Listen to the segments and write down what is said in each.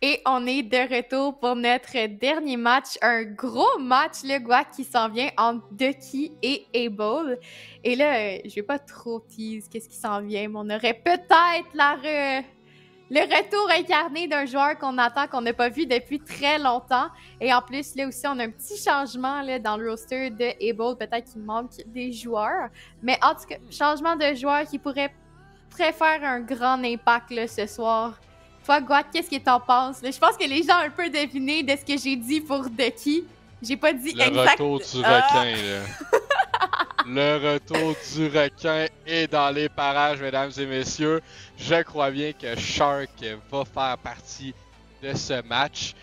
Et on est de retour pour notre dernier match, un gros match, le Guac, qui s'en vient entre Ducky et Able. Et là, je vais pas trop tease qu'est-ce qui s'en vient, mais on aurait peut-être le retour incarné d'un joueur qu'on attend, qu'on n'a pas vu depuis très longtemps. Et en plus, là aussi, on a un petit changement là, dans le roster de Able. Peut-être qu'il manque des joueurs. Mais en tout cas, changement de joueur qui pourrait faire un grand impact là, ce soir. Toi, Guat, qu'est-ce que t'en penses? Je pense que les gens ont un peu deviné de ce que j'ai dit pour Ducky. J'ai pas dit Le exact. retour du requin, là. Le retour du requin est dans les parages, mesdames et messieurs. Je crois bien que Shark va faire partie de ce match.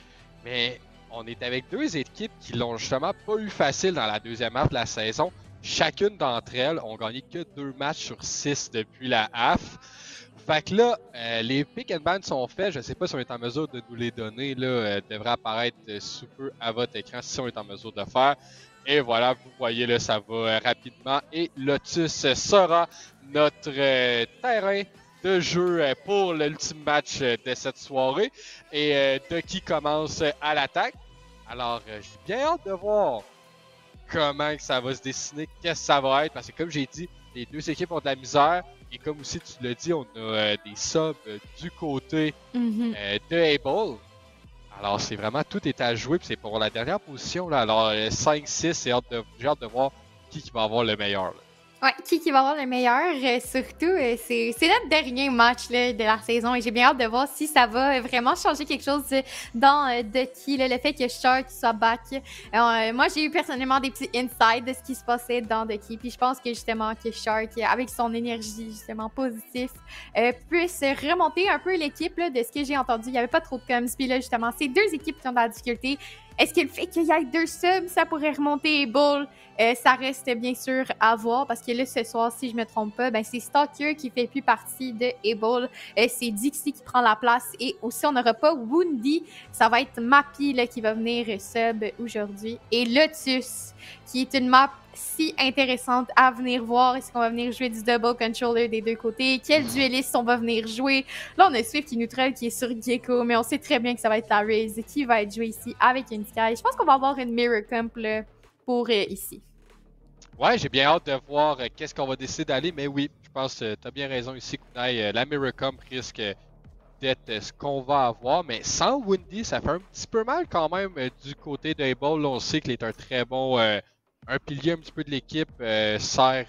Mais on est avec deux équipes qui l'ont justement pas eu facile dans la deuxième half de la saison. Chacune d'entre elles ont gagné que 2 matchs sur 6 depuis la half. Fait que là, les pick and ban sont faits. Je ne sais pas si on est en mesure de nous les donner. Là, devrait apparaître sous peu à votre écran si on est en mesure de le faire. Et voilà, vous voyez là, ça va rapidement. Et Lotus sera notre terrain de jeu pour l'ultime match de cette soirée. Et Ducky commence à l'attaque. Alors, j'ai bien hâte de voir comment ça va se dessiner, qu'est-ce que ça va être. Parce que comme j'ai dit, les deux équipes ont de la misère. Et comme aussi tu l'as dit, on a des subs du côté de Able. Alors c'est vraiment tout est à jouer. Puis c'est pour la dernière position. Là. Alors 5-6, j'ai hâte de voir qui va avoir le meilleur. Là. Ouais, qui va avoir le meilleur? Surtout, c'est notre dernier match là, de la saison et j'ai bien hâte de voir si ça va vraiment changer quelque chose dans Ducky, le fait que Shark soit back. Moi, j'ai eu personnellement des petits insights de ce qui se passait dans Ducky, puis je pense que justement que Shark, avec son énergie justement positive, puisse remonter un peu l'équipe là, de ce que j'ai entendu. Il n'y avait pas trop de coms, puis là justement, c'est deux équipes qui ont de la difficulté. Est-ce que le fait qu'il y ait 2 subs, ça pourrait remonter Able? Ça reste bien sûr à voir parce que là, ce soir, si je me trompe pas, ben, c'est Stalker qui fait plus partie de Able. C'est Dixie qui prend la place et aussi, on n'aura pas Woundy. Ça va être Mappy là, qui va venir sub aujourd'hui. Et Lotus, qui est une map si intéressante à venir voir. Est-ce qu'on va venir jouer du double controller des deux côtés? Quel dueliste on va venir jouer? Là, on a Swift qui nous traîne, qui est sur Gecko, mais on sait très bien que ça va être la Raze qui va être jouée ici avec une Sky. Je pense qu'on va avoir une Mirror Comp là, pour ici. Ouais, j'ai bien hâte de voir qu'est-ce qu'on va décider d'aller. Mais oui, je pense que tu as bien raison ici, Kunai. La Mirror Comp risque d'être ce qu'on va avoir. Mais sans Windy, ça fait un petit peu mal quand même du côté d'Able. Là, on sait qu'il est un très bon... un pilier un petit peu de l'équipe. Sert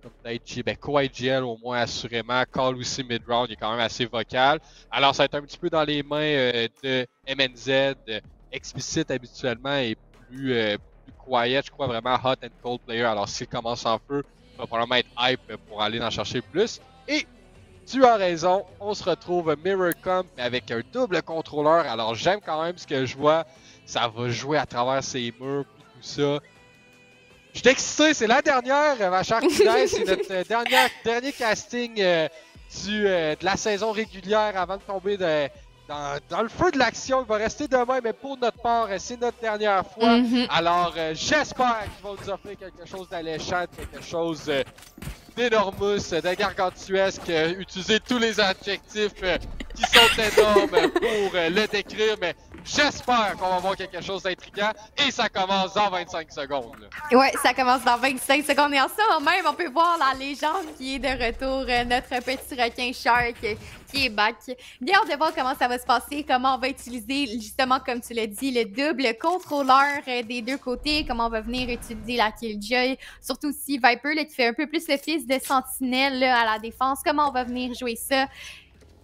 comme peut-être co-IGL au moins assurément. Call aussi mid-round, il est quand même assez vocal. Alors ça va être un petit peu dans les mains de MNZ. Explicite habituellement et plus quiet, je crois vraiment hot and cold player. Alors s'il commence en feu, il va probablement être hype pour aller en chercher plus. Et tu as raison, on se retrouve Mirror Comp avec un double contrôleur. Alors j'aime quand même ce que je vois. Ça va jouer à travers ses murs et tout ça. Je suis excité, c'est la dernière, ma chère Kunai. C'est notre dernier casting de la saison régulière avant de tomber dans le feu de l'action. Il va rester demain, mais pour notre part, c'est notre dernière fois. Alors, j'espère qu'ils vont nous offrir quelque chose d'alléchant, quelque chose d'énormous, de gargantuesque. Utiliser tous les adjectifs qui sont énormes pour le décrire, mais j'espère qu'on va voir quelque chose d'intriguant et ça commence dans 25 secondes. Là. Ouais, ça commence dans 25 secondes et en ce moment même, on peut voir la légende qui est de retour, notre petit requin Shark qui est back. Bien hâte de voir comment ça va se passer, comment on va utiliser justement, comme tu l'as dit, le double contrôleur des deux côtés, comment on va venir utiliser la Killjoy, surtout aussi Viper là, qui fait un peu plus le fils de Sentinelle là, à la défense, comment on va venir jouer ça.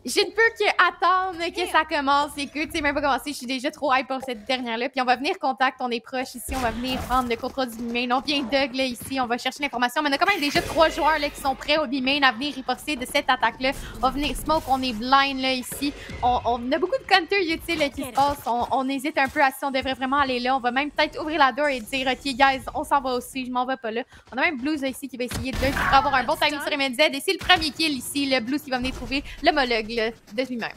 Je ne peux qu'attendre que ça commence. Écoute, c'est même pas commencé. Je suis déjà trop hype pour cette dernière-là. Puis on va venir contact, on est proche ici. On va venir prendre le contrôle du B-main. On vient Doug là ici. On va chercher l'information. Mais on a quand même déjà 3 joueurs là qui sont prêts au B-main à venir riposter de cette attaque-là. On va venir smoke. On est blind là ici. On a beaucoup de counter utiles qui se passent. On hésite un peu à si on devrait vraiment aller là. On va même peut-être ouvrir la door et dire OK guys, on s'en va aussi. Je m'en vais pas là. On a même Blues là, ici qui va essayer de avoir un bon timing sur MNZ. Et c'est le premier kill ici. Le Blues qui va venir trouver l'homologue de lui-même.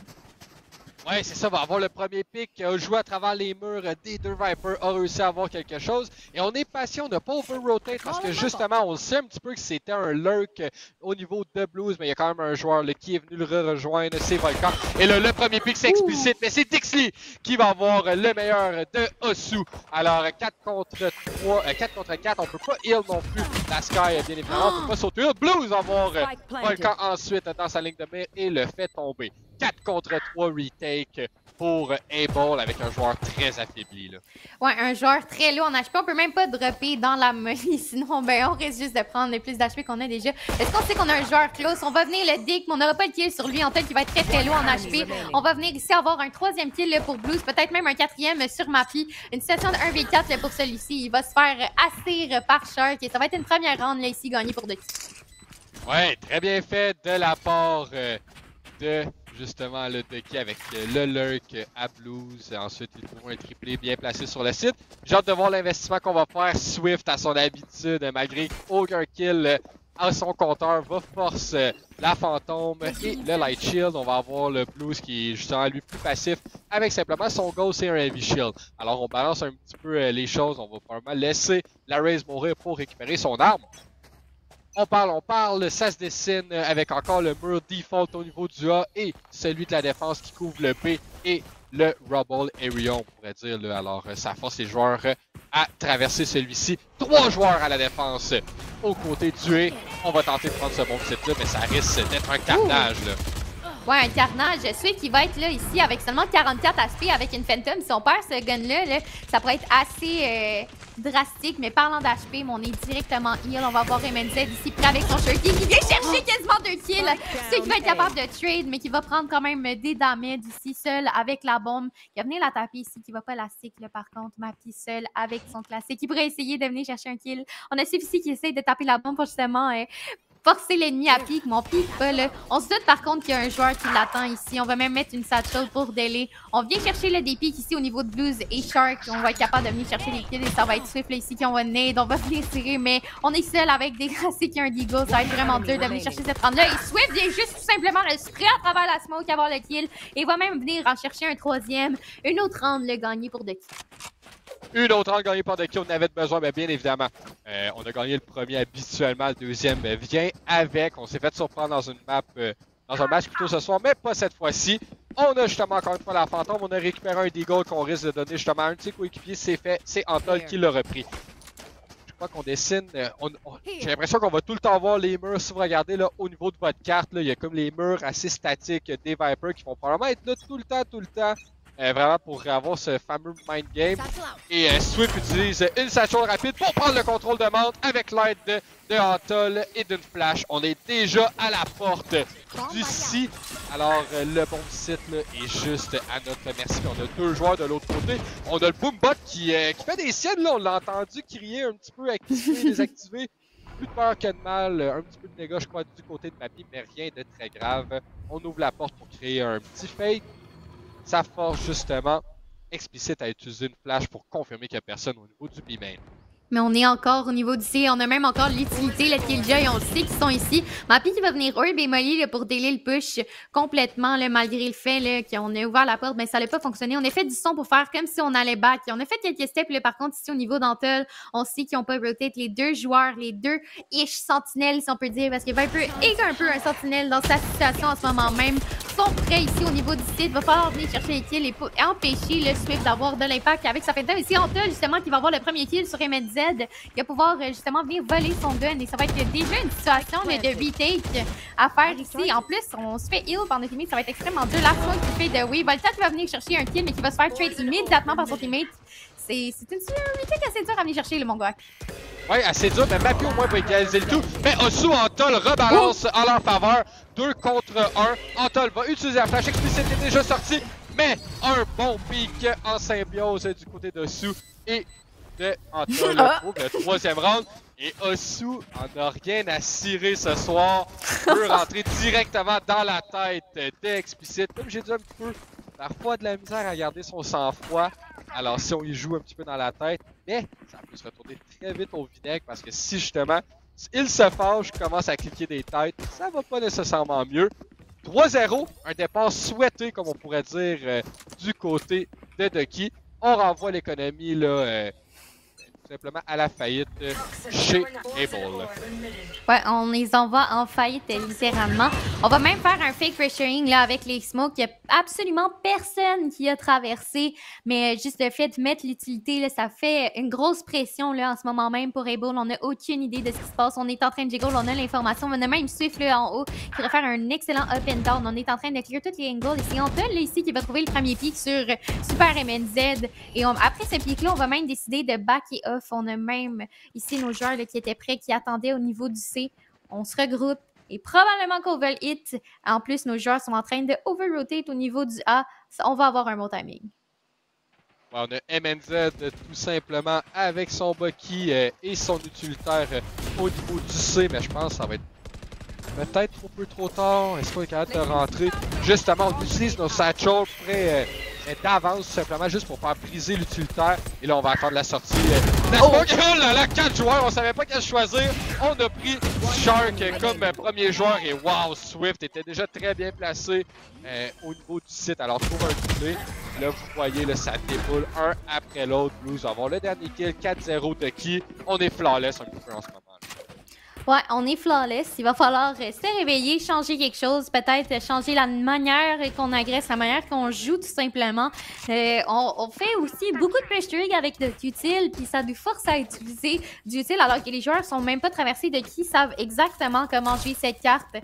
Ouais, c'est ça, va avoir le premier pick, a joué à travers les murs des deux Vipers, a réussi à avoir quelque chose. Et on est patient, on n'a pas over-rotate parce que justement, on sait un petit peu que c'était un lurk au niveau de Blues, mais il y a quand même un joueur là, qui est venu le rejoindre, c'est Volcan. Et là, le premier pick, c'est explicite, mais c'est Dixley qui va avoir le meilleur de Osu. Alors, 4 contre 3, 4 contre 4, on peut pas heal non plus. La Sky, bien évidemment, on peut pas sauter. Blues va avoir Volcan ensuite dans sa ligne de mire et le fait tomber. 4 contre 3 retake pour A-Ball avec un joueur très affaibli. Là. Ouais, un joueur très lourd en HP. On peut même pas dropper dans la money, sinon ben, on risque juste de prendre le plus d'HP qu'on a déjà. Est-ce qu'on sait qu'on a un joueur close? On va venir le dick, mais on n'aura pas le kill sur lui en tel qu'il va être très lourd en HP. On va venir ici avoir un 3e kill là, pour Blues, peut-être même un 4e sur Mappy. Une situation de 1v4 là, pour celui-ci. Il va se faire assaillir par Shark et ça va être une première round là, ici gagnée pour Ducky. Ouais, très bien fait de la part de justement le Ducky avec le lurk à Blues. Ensuite, il trouve un triplé bien placé sur le site. J'ai hâte de voir l'investissement qu'on va faire. Swift, à son habitude, malgré aucun kill à son compteur, va force la fantôme et le light shield. On va avoir le Blues qui est justement lui plus passif avec simplement son ghost et un heavy shield. Alors on balance un petit peu les choses. On va probablement laisser la Raze mourir pour récupérer son arme. On parle, ça se dessine avec encore le mur default au niveau du A et celui de la défense qui couvre le B et le Rubble Area, on pourrait dire. Là. Alors, ça force les joueurs à traverser celui-ci. 3 joueurs à la défense aux côtés du A. On va tenter de prendre ce bon site-là, mais ça risque d'être un carnage. Là. Ouais, un carnage. Swift qui va être là ici avec seulement 44 HP avec une Phantom. Si on perd ce gun-là, là, ça pourrait être assez drastique. Mais parlant d'HP, on est directement heal. On va avoir MNZ ici prêt avec son Shurky qui vient chercher quasiment 2 kills. C'est qui va être capable de trade, mais qui va prendre quand même des damages ici seul avec la bombe. Qui va venir la taper ici, qui va pas la stick là, par contre. Mappy seul avec son classique. Qui pourrait essayer de venir chercher un kill. On a Swift ici qui essaye de taper la bombe pour justement forcer l'ennemi à pique, mais on pique pas là. On se doute par contre qu'il y a un joueur qui l'attend ici. On va même mettre une satchel pour délai. On vient chercher le pics ici au niveau de Blues et Shark. On va être capable de venir chercher les kills et ça va être Swift là ici qui on va nade. On va venir tirer, mais on est seul avec des classiques et un Deagle. Ça va être vraiment dur de venir chercher cette round là. Et Swift vient juste tout simplement le spray à travers la smoke avoir le kill et va même venir en chercher un 3e. Une autre round le gagné pour Ducky. Une autre round gagnée par Ducky, on avait besoin, mais bien évidemment. On a gagné le premier habituellement, le deuxième vient avec. On s'est fait surprendre dans une map, dans un match plutôt ce soir, mais pas cette fois-ci. On a justement encore une fois la fantôme, on a récupéré un Deagle qu'on risque de donner justement à un de ses coéquipiers, c'est fait, c'est Antol qui l'a repris. Je crois qu'on dessine, j'ai l'impression qu'on va tout le temps voir les murs, si vous regardez là au niveau de votre carte, là, il y a comme les murs assez statiques des Vipers qui vont probablement être là tout le temps. Vraiment pour avoir ce fameux mind game. Et Swift utilise une satchel rapide pour prendre le contrôle de Mount avec l'aide de Antol et d'une flash. On est déjà à la porte du C. Alors le bon site là, est juste à notre merci. On a 2 joueurs de l'autre côté. On a le Boombot qui fait des siennes. Là. On l'a entendu crier un petit peu, activer, désactiver. Plus de peur que de mal, un petit peu de dégâts je crois du côté de Mappy, mais rien de très grave. On ouvre la porte pour créer un petit fade. Ça force justement explicite à utiliser une flash pour confirmer qu'il n'y a personne au niveau du B-main. Mais on est encore au niveau du C. On a même encore l'utilité, le Killjoy. On le sait qu'ils sont ici. Mappy qui va venir herb et molly là, pour délai le push complètement, là, malgré le fait qu'on a ouvert la porte. Mais ça n'a pas fonctionné. On a fait du son pour faire comme si on allait back. On a fait quelques steps. Là, par contre, ici, au niveau d'Antol, on sait qu'ils n'ont pas rotate les 2 joueurs, les 2-ish sentinelles, si on peut dire. Parce que Viper est un peu un sentinelle dans sa situation en ce moment même. Sont prêts ici au niveau du site. Il va falloir venir chercher les kills et empêcher le Swift d'avoir de l'impact avec sa fête. Ici, Antol, justement, qui va avoir le premier kill sur MNZ. Il va pouvoir justement venir voler son gun et ça va être déjà une situation de retake à faire ici. En plus, on se fait heal par notre teammate, ça va être extrêmement dur. La fois qui fait de oui, Volta qui va venir chercher un kill mais qui va se faire trade immédiatement par son teammate. C'est une retake assez dure à venir chercher le Mongoak. Ouais, assez dur, mais Mappy au moins va égaliser le tout. Mais Osu Antol rebalance en leur faveur. 2 contre 1. Antol va utiliser la flash explicite qui est déjà sortie. Mais un bon pick en symbiose du côté d'Osu et de Antol pour le 3e round. Et Osu en a rien à cirer ce soir. Peut rentrer directement dans la tête d'Explicite. Comme j'ai dit un petit peu, parfois de la misère à garder son sang-froid. Alors si on y joue un petit peu dans la tête, mais ça peut se retourner très vite au vinaigre parce que si justement il se fâche, commence à cliquer des têtes, ça va pas nécessairement mieux. 3-0, un départ souhaité, comme on pourrait dire, du côté de Ducky. On renvoie l'économie là, tout simplement à la faillite chez Able. Ouais, on les envoie en faillite littéralement. On va même faire un fake pressuring là avec les smokes. Il n'y a absolument personne qui a traversé, mais juste le fait de mettre l'utilité, là, ça fait une grosse pression là, en ce moment même pour Able. On n'a aucune idée de ce qui se passe. On est en train de jiggle, on a l'information. On a même Swift là, en haut qui va faire un excellent up and down. On est en train de clear toutes les angles. Et c'est Anton là, ici qui va trouver le premier pic sur Super MNZ. Et après ce pic-là, on va même décider de back et off. On a même ici nos joueurs là, qui étaient prêts, qui attendaient au niveau du C. On se regroupe et probablement qu'on va le hit. En plus, nos joueurs sont en train de overrotate au niveau du A. On va avoir un bon timing. On a MNZ tout simplement avec son Bucky et son utilitaire au niveau du C, mais je pense que ça va être peut-être un peu trop tard. Est-ce qu'on est capable de rentrer? Justement, on utilise nos satchels près d'avance, simplement juste pour faire briser l'utilitaire. Et là, on va attendre la sortie. Oh là là, 4 joueurs, on savait pas quel choisir. On a pris Shark comme premier joueur. Et wow, Swift était déjà très bien placé au niveau du site. Alors, trouve un doublé. Là, vous voyez, là, ça déboule un après l'autre. Blues va avoir le dernier kill, 4-0 de qui. On est flawless un peu en ce moment. Ouais, on est flawless. Il va falloir se réveiller, changer quelque chose, peut-être changer la manière qu'on agresse, la manière qu'on joue tout simplement. On fait aussi beaucoup de pressuring avec notre utile, puis ça nous force à utiliser du utile alors que les joueurs sont même pas traversés de qui savent exactement comment jouer cette carte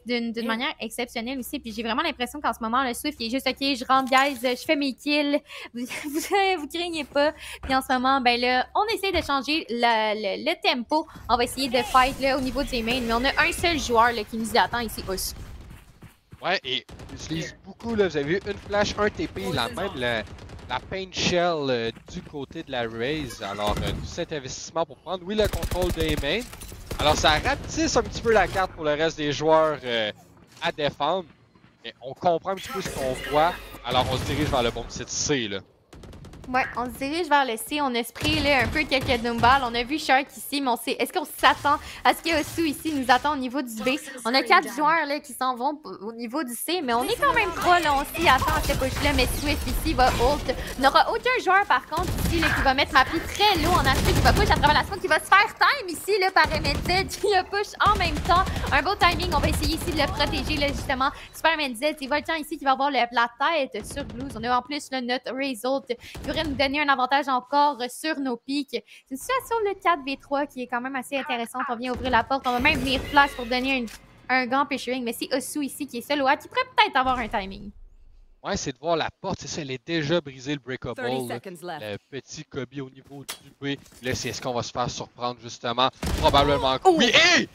d'une manière exceptionnelle aussi. Puis j'ai vraiment l'impression qu'en ce moment, le Swift il est juste OK, je rentre guys, je fais mes kills, vous craignez pas. Puis en ce moment, ben là, on essaie de changer le tempo. On va essayer de faire là, au niveau des mains, mais on a un seul joueur là, qui nous attend ici aussi. Ouais, et on utilise beaucoup, là, vous avez vu, une flash, un TP, là, même la paint shell du côté de la Raze. Alors, tout cet investissement pour prendre, oui, le contrôle des mains. Alors, ça rapetisse un petit peu la carte pour le reste des joueurs à défendre. Mais on comprend un petit peu ce qu'on voit. Alors, on se dirige vers le bon site C, là. Ouais, on se dirige vers le C. On a spray là, un peu quelques Doomballs. On a vu Shark ici, mais on sait. Est-ce qu'on s'attend à ce qu'Osu ici nous attend au niveau du B? On a 4 joueurs là, qui s'en vont au niveau du C, mais on est quand même 3 là. On s'y attend à cette push-là, mais Swift ici va ult. On n'aura aucun joueur par contre ici là, qui va mettre Mappy très low en aspect, qui va push à travers la smoke, qui va se faire time ici là, par MNZ, qui le push en même temps. Un beau timing. On va essayer ici de le protéger là, justement. Super MNZ, c'est Volcan ici qui va avoir la tête sur Blues. On a en plus là, notre Result qui nous donner un avantage encore sur nos pics. C'est une situation le 4v3 qui est quand même assez intéressante. On vient ouvrir la porte, on va même venir flash pour donner un grand pressuring, mais c'est Osu ici qui est seul qui pourrait peut-être avoir un timing. Ouais, c'est de voir la porte, c'est ça, elle est déjà brisée le breakable. Le petit Kobe au niveau du B. Là, c'est ce qu'on va se faire surprendre justement. Probablement. Oui, hey!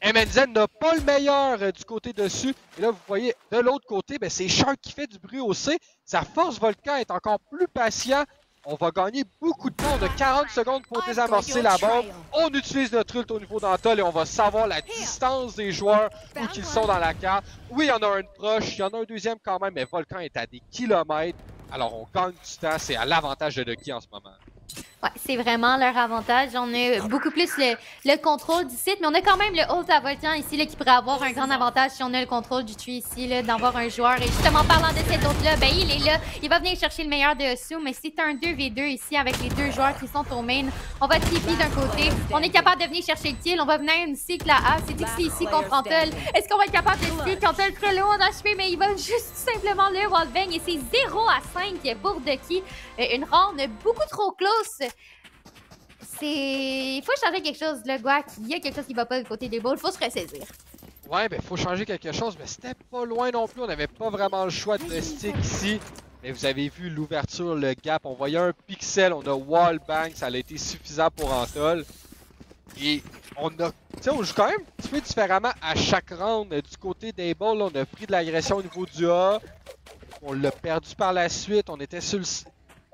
MNZ n'a pas le meilleur du côté dessus. Et là, vous voyez, de l'autre côté, ben, c'est Shark qui fait du bruit au C. Sa force Volcan est encore plus patient. On va gagner beaucoup de temps. On a 40 secondes pour désamorcer la bombe. On utilise notre ult au niveau d'Antol et on va savoir la distance des joueurs où qu'ils sont dans la carte. Oui, il y en a un proche, il y en a un deuxième quand même, mais Volcan est à des kilomètres. Alors on gagne du temps, c'est à l'avantage de Ducky en ce moment. Ouais, c'est vraiment leur avantage. On a beaucoup plus le contrôle du site, mais on a quand même le ult à Volcan ici là, qui pourrait avoir un grand avantage si on a le contrôle du tree ici, d'avoir un joueur. Et justement, parlant de cet ult-là, ben, il est là. Il va venir chercher le meilleur de Osu, mais c'est un 2v2 ici avec les deux joueurs qui sont au main. On va TP d'un côté. On est capable de venir chercher le kill. On va venir ici avec la A. C'est Dixie ici contre Antol. Est-ce qu'on va être capable de skier Antol très loin en HP, mais il va juste simplement le wallbang et c'est 0-5 pour Ducky. Une round beaucoup trop close. Il faut changer quelque chose, le Guac. Il y a quelque chose qui va pas du côté des balls. Il faut se ressaisir. Ouais, ben faut changer quelque chose, mais c'était pas loin non plus. On n'avait pas vraiment le choix de stick ici. Mais vous avez vu l'ouverture, le gap. On voyait un pixel, on a wallbang. Ça a été suffisant pour Antol. Et on a, tu sais, on joue quand même un petit peu différemment à chaque round. Du côté des balls, on a pris de l'agression au niveau du A. On l'a perdu par la suite. On était sur le...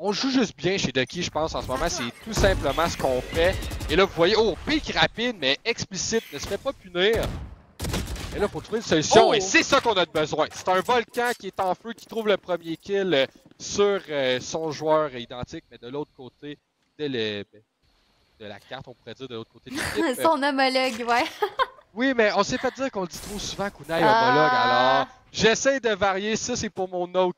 On joue juste bien chez Ducky, je pense, en ce moment. C'est tout simplement ce qu'on fait. Et là, vous voyez, oh, pic rapide, mais explicite. Ne se fait pas punir. Et là, il faut trouver une solution. Et c'est ça qu'on a besoin. C'est un Volcan qui est en feu, qui trouve le premier kill sur son joueur identique. Mais de l'autre côté de la carte, on pourrait dire de l'autre côté de l'équipe. Son homologue, ouais. Oui, mais on s'est fait dire qu'on le dit trop souvent Kunai homologue, alors j'essaie de varier. Ça, c'est pour mon Nook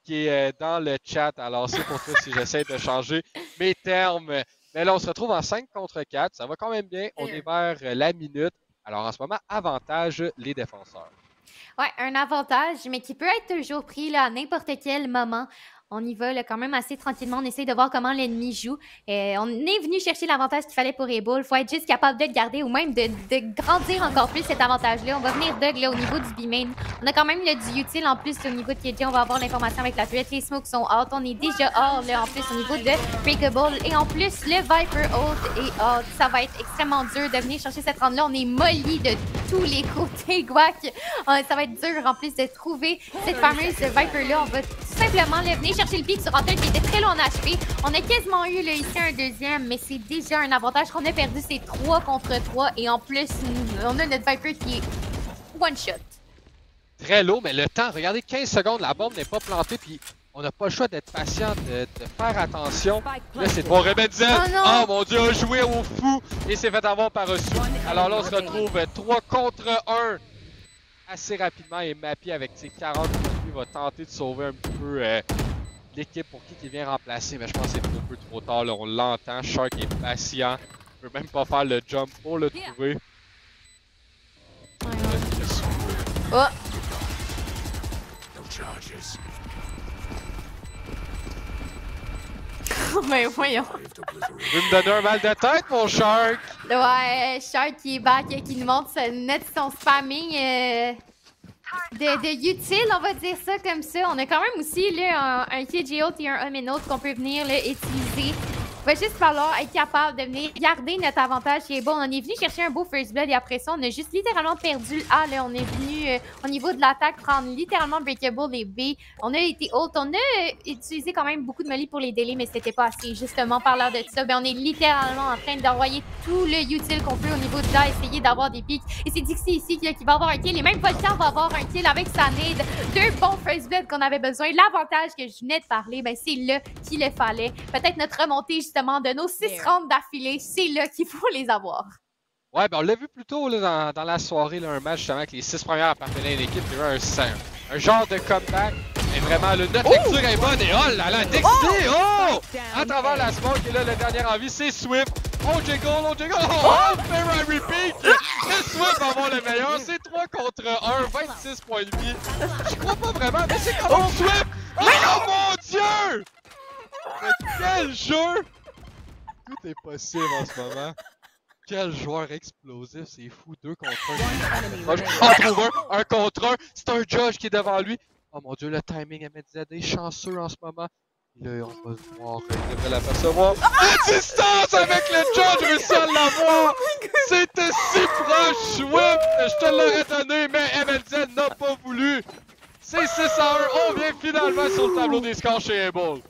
qui est dans le chat, alors c'est pour toi si j'essaie de changer mes termes. Mais là, on se retrouve en 5 contre 4. Ça va quand même bien. On est vers la minute. Alors en ce moment, avantage les défenseurs. Ouais, un avantage, mais qui peut être toujours pris là, à n'importe quel moment. On y va là, quand même assez tranquillement. On essaye de voir comment l'ennemi joue. On est venu chercher l'avantage qu'il fallait pour Able. Il faut être juste capable de le garder ou même de grandir encore plus cet avantage-là. On va venir Doug là, au niveau du B-main. On a quand même le du utile en plus au niveau de KJ. On va avoir l'information avec la turret. Les smokes sont out. On est déjà hors là, en plus au niveau de Breakable. Et en plus, le Viper out et out. Ça va être extrêmement dur de venir chercher cette round-là. On est molly de tous les côtés, Guac. Ça va être dur en plus de trouver cette fameuse Viper-là. On va tout simplement le venir chercher le pic sur Hunter qui était très loin en HP. On a quasiment eu là, ici un deuxième, mais c'est déjà un avantage qu'on a perdu. C'est 3 contre 3 et en plus, on a notre Viper qui est one shot. Très lourd, mais le temps, regardez, 15 secondes, la bombe n'est pas plantée, puis on n'a pas le choix d'être patient, de faire attention. Là, c'est pour Rebenzel. Oh mon Dieu, a joué au fou et s'est fait avoir par reçu. Alors là, on se retrouve 3 contre 1 assez rapidement et Mappy avec ses 40 points va tenter de sauver un petit peu l'équipe pour qui vient remplacer. Mais je pense que c'est un peu trop tard, là, on l'entend. Shark est patient, il peut même pas faire le jump pour le trouver. Oh! Mais voyons. Tu veux me donner un mal de tête, mon Shark? Ouais, Shark qui est back, qui nous montre net son spamming de utile, on va dire ça comme ça. On a quand même aussi là, un KJ et un Omenot qu'on peut venir là, utiliser. Il va juste falloir être capable de venir garder notre avantage qui est bon. On est venu chercher un beau first blood et après ça, on a juste littéralement perdu le A. Là. On est venu au niveau de l'attaque prendre littéralement Breakable et B. On a été haute. On a utilisé quand même beaucoup de molly pour les délais, mais c'était pas assez. Justement, parlant de ça, ben, on est littéralement en train d'envoyer tout le utile qu'on peut au niveau de A, essayer d'avoir des pics. Et c'est Dixie ici qui va avoir un kill. Et même Volcan va avoir un kill avec sa nade. 2 bons first blood qu'on avait besoin. L'avantage que je venais de parler, ben, c'est là qu'il le fallait. Peut-être notre remontée, justement, de nos 6 rounds d'affilée, c'est là qu'il faut les avoir. Ouais, ben on l'a vu plus tôt là, dans la soirée, là, un match justement avec les 6 premières appartenaient à l'équipe. Il y a eu un genre de comeback. Et vraiment, notre lecture est bonne. Et oh là là, Dixie! Oh! À travers la smoke, et là, le dernier envie, c'est Swift. Oh, jiggle! Oh, Ferrari repeat! Le Swift va avoir le meilleur. C'est 3 contre 1, 26 points de vie. Je crois pas vraiment, mais c'est comment Swift! Oh mon Dieu! Mais quel jeu! Tout est possible en ce moment. Quel joueur explosif, c'est fou. 2 contre 1. On trouve un contre 1. C'est un Judge qui est devant lui. Oh mon Dieu, le timing à MZD est chanceux en ce moment. Là, on va se voir. Il devrait l'apercevoir. À distance avec le Judge, réussi à l'avoir. C'était si proche, Swift. Je te l'aurais donné, mais MLZ n'a pas voulu. C'est 6 à 1. On vient finalement sur le tableau des scores chez Able.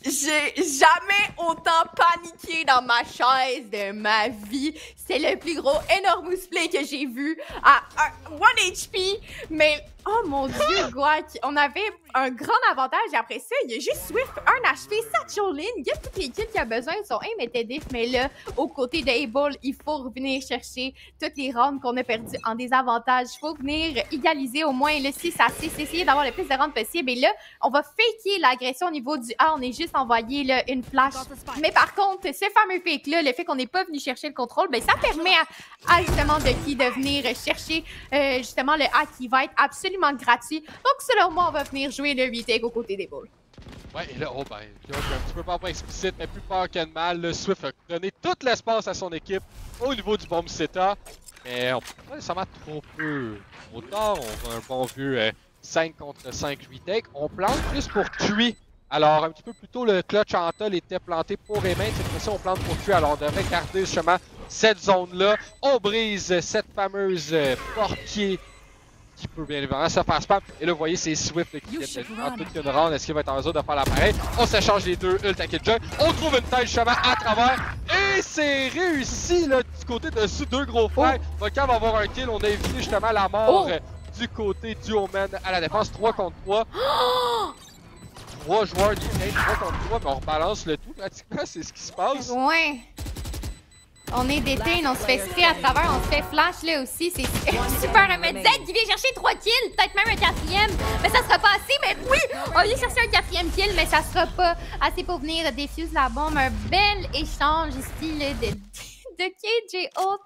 J'ai jamais autant paniqué dans ma chaise de ma vie. C'est le plus gros énorme play que j'ai vu à 1 HP. Mais oh mon Dieu, Guac, on avait un grand avantage. Et après ça, il y a juste Swift, 1 HP, Satchel Lin. Il y a toutes les kills qu'il a besoin. Son aim était diff, mais là, aux côtés de Able, il faut revenir chercher toutes les rounds qu'on a perdues en désavantage. Il faut venir égaliser au moins le 6 à 6, essayer d'avoir le plus de rounds possible. Et là, on va faker l'agression au niveau du A. On est juste envoyé là, une flash. Mais par contre, ce fameux fake-là, le fait qu'on n'est pas venu chercher le contrôle, ben, ça permet à justement de venir chercher justement le A qui va être absolument gratuit. Donc, selon moi, on va venir jouer le retake aux côtés des balles. Ouais, et là, oh ben, j'ai un petit peu pas explicite, mais plus peur que de mal. Le Swift a donné tout l'espace à son équipe au niveau du bomb setup. Mais on peut pas nécessairement trop peu. Au tard, on a un bon vieux 5 contre 5 retake. On plante plus pour tuer. Alors, un petit peu plus tôt, le clutch Antal était planté pour Remain. Cette fois-ci, on plante pour tuer. Alors, on devrait garder justement cette zone-là. On brise cette fameuse porte qui peut bien évidemment se faire spam. Et là, vous voyez, c'est Swift qui est en toute une round. Est-ce qu'il va être en mesure de faire l'appareil? On s'échange les deux ult à Killjoy. On trouve une tête justement à travers. Et c'est réussi là, du côté dessus. 2 gros frères. Volcan va avoir un kill. On a évité justement la mort du côté du Omen à la défense. 3 contre 3. 3 joueurs du game, 3 contre 3, mais on rebalance le tout pratiquement, c'est ce qui se passe. Ouais. On est déteint, on se fait spray à travers, on se fait flash là aussi. C'est super un Z qui vient chercher 3 kills, peut-être même un 4e. Mais ça sera pas assez, mais oui! On vient chercher un 4e kill, mais ça sera pas assez pour venir défuse la bombe. Un bel échange ici là, de KJ Holt.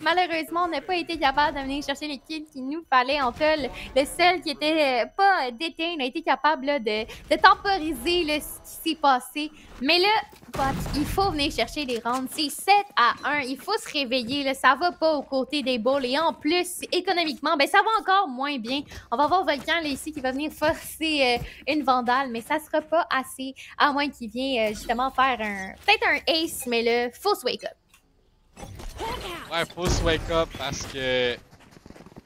Malheureusement, on n'a pas été capable de venir chercher les kills qu'il nous fallait. En fait, le seul qui était pas déteint a été capable là, de temporiser là, ce qui s'est passé. Mais là, il faut venir chercher les rounds. C'est 7-1. Il faut se réveiller. Là. Ça va pas aux côtés des Bulls. Et en plus, économiquement, ben, ça va encore moins bien. On va voir Volcan là, ici qui va venir forcer une Vandale, mais ça sera pas assez, à moins qu'il vienne justement faire peut-être un ace, mais là, faut se wake up. Ouais, faut se wake up parce que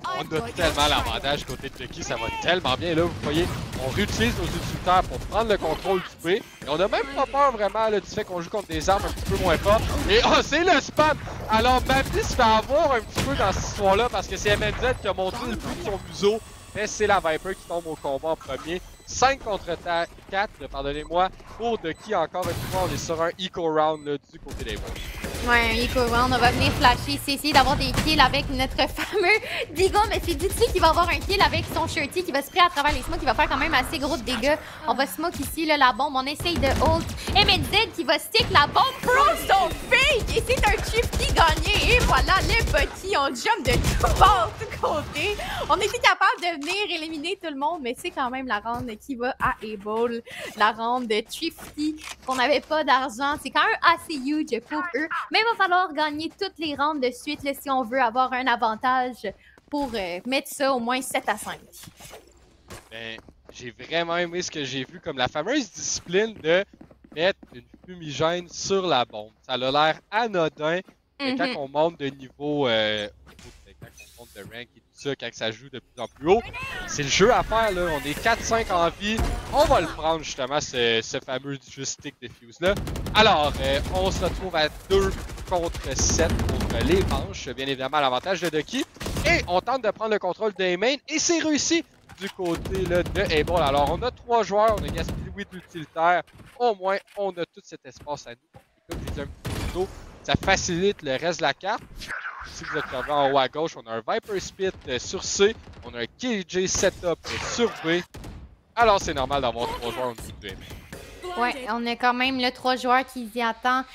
on a tellement l'avantage côté de Ducky, ça va tellement bien. Là, vous voyez, on réutilise nos utilitaires pour prendre le contrôle du B. Et on a même pas peur vraiment là, du fait qu'on joue contre des armes un petit peu moins fortes. Et oh, c'est le spam! Alors, Mamdi se fait avoir un petit peu dans cette histoire-là parce que c'est MNZ qui a montré le bout de son museau. Mais c'est la Viper qui tombe au combat en premier. 5 contre 4, pardonnez-moi, pour Ducky. Encore une fois, on est sur un eco round là, du côté des Wolves. Ouais, un eco round, on va venir flasher, c'est essayer d'avoir des kills avec notre fameux Digo, mais c'est Dixie qui va avoir un kill avec son shirty qui va se sprayer à travers les smokes, qui va faire quand même assez gros de dégâts. On va smoke ici, là, la bombe, on essaye de hold. MNZ qui va stick la bombe, pro son fake, et c'est un Chiefy gagné, et voilà, les petits, on jump de tout bord, tout côté. On était capable de venir éliminer tout le monde, mais c'est quand même la ronde qui va à Able, la ronde de Chiefy, qu'on n'avait pas d'argent, c'est quand même assez huge pour eux. Mais il va falloir gagner toutes les rounds de suite là, si on veut avoir un avantage pour mettre ça au moins 7-5. Ben, j'ai vraiment aimé ce que j'ai vu comme la fameuse discipline de mettre une fumigène sur la bombe. Ça a l'air anodin, mais quand on monte de niveau, quand on monte de rank et tout ça, quand ça joue de plus en plus haut, c'est le jeu à faire là. On est 4-5 en vie. On va le prendre justement, ce fameux stick de fuse là. Alors, on se retrouve à 2 contre 7 pour les manches. Bien évidemment, l'avantage de Ducky. Et on tente de prendre le contrôle des mains. Et c'est réussi du côté là, de Able. Alors, on a 3 joueurs. On a gaspillé 8 utilitaires. Au moins, on a tout cet espace à nous. Et comme je disais un petit peu plus tôt, ça facilite le reste de la carte. Si vous observez en haut à gauche, on a un Viper Spit sur C. On a un KJ Setup sur B. Alors, c'est normal d'avoir 3 joueurs au niveau de M. Ouais, on a quand même là 3 joueurs qui y attendent.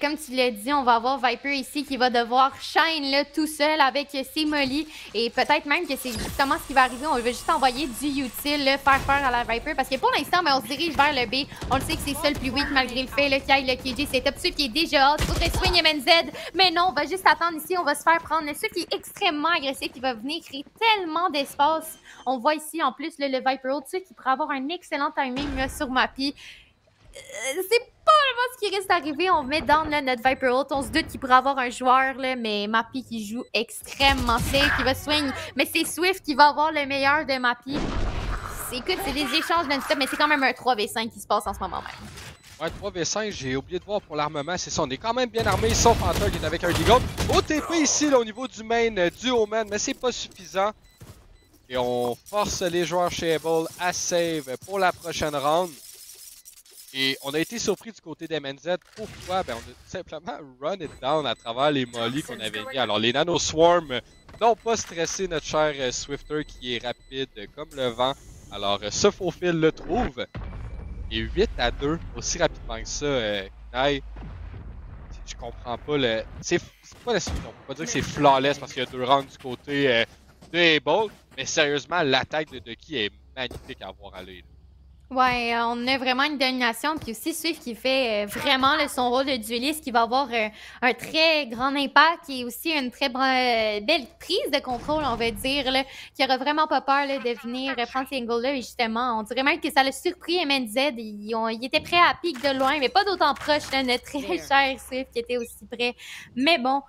Comme tu l'as dit, on va avoir Viper ici qui va devoir shine là tout seul avec ses molly. Et peut-être même que c'est justement ce qui va arriver. On va juste envoyer du utile, là, faire peur à la Viper. Parce que pour l'instant, ben, on se dirige vers le B. On le sait que c'est ça le plus weak malgré le fait qu'il y ait le KJ setup. Ceux qui est déjà hot. Faudrait swing MNZ. Mais non, on va juste attendre ici. On va se faire prendre. Ceux qui est extrêmement agressif, qui va venir créer tellement d'espace. On voit ici en plus là, le Viper Ult, ceux qui pourrait avoir un excellent timing là, sur Mappy. C'est pas vraiment ce qui risque d'arriver. On met down là, notre Viper Ult. On se doute qu'il pourrait avoir un joueur, là, mais Mappy qui joue extrêmement safe, qui va swing. Mais c'est Swift qui va avoir le meilleur de Mappy. Écoute, c'est des échanges non-stop, mais c'est quand même un 3v5 qui se passe en ce moment même. Ouais, 3v5, j'ai oublié de voir pour l'armement, c'est ça. On est quand même bien armé, sauf Hunter qui est avec un Deagle. OTP ici, là, au niveau du main, du Omen, mais c'est pas suffisant. Et on force les joueurs chez Able à save pour la prochaine round. Et on a été surpris du côté d'MNZ. Pourquoi? Ben, on a tout simplement run it down à travers les molly qu'on avait mis. Alors, les Nano Swarm n'ont pas stressé notre cher Swifter qui est rapide comme le vent. Alors, ce faux fil le trouve. Et 8-2, aussi rapidement que ça, Kunai. Je comprends pas le. C'est pas la suite. On peut pas dire que c'est flawless parce qu'il y a 2 rounds du côté de Able. Mais sérieusement, l'attaque de Ducky est magnifique à voir aller. Ouais, on a vraiment une domination. Puis aussi, Swift qui fait vraiment son rôle de dueliste, qui va avoir un très grand impact et aussi une très belle prise de contrôle, on va dire, là, qui aura vraiment pas peur là, de venir prendre ces angles-là. Et justement, on dirait même que ça l'a surpris MNZ. Ils étaient prêts à pique de loin, mais pas d'autant proche, là, notre très cher Swift qui était aussi près. Mais bon.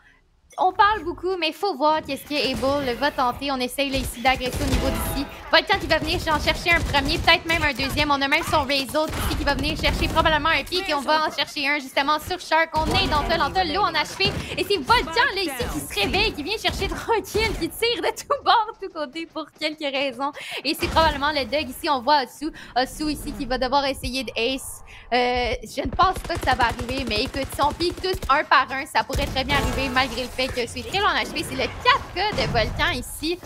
on parle beaucoup, mais il faut voir qu'est-ce que Able va tenter. On essaye là, ici d'agresser au niveau d'ici. Volcan qui va venir en chercher un premier, peut-être même un deuxième. On a même son Razor ici qui va venir chercher probablement un pic et on va en chercher un justement sur Shark. On est dans l'eau en HP et c'est Volcan là ici qui se réveille, qui vient chercher tranquille, qui tire de tout bord, de tout côté pour quelques raisons. Et c'est probablement le Doug ici. On voit Osu ici qui va devoir essayer de ace. Je ne pense pas que ça va arriver, mais écoute, si on pique tous un par un, ça pourrait très bien arriver malgré le fait que c'est très long en HP. C'est le 4K de Volcan ici.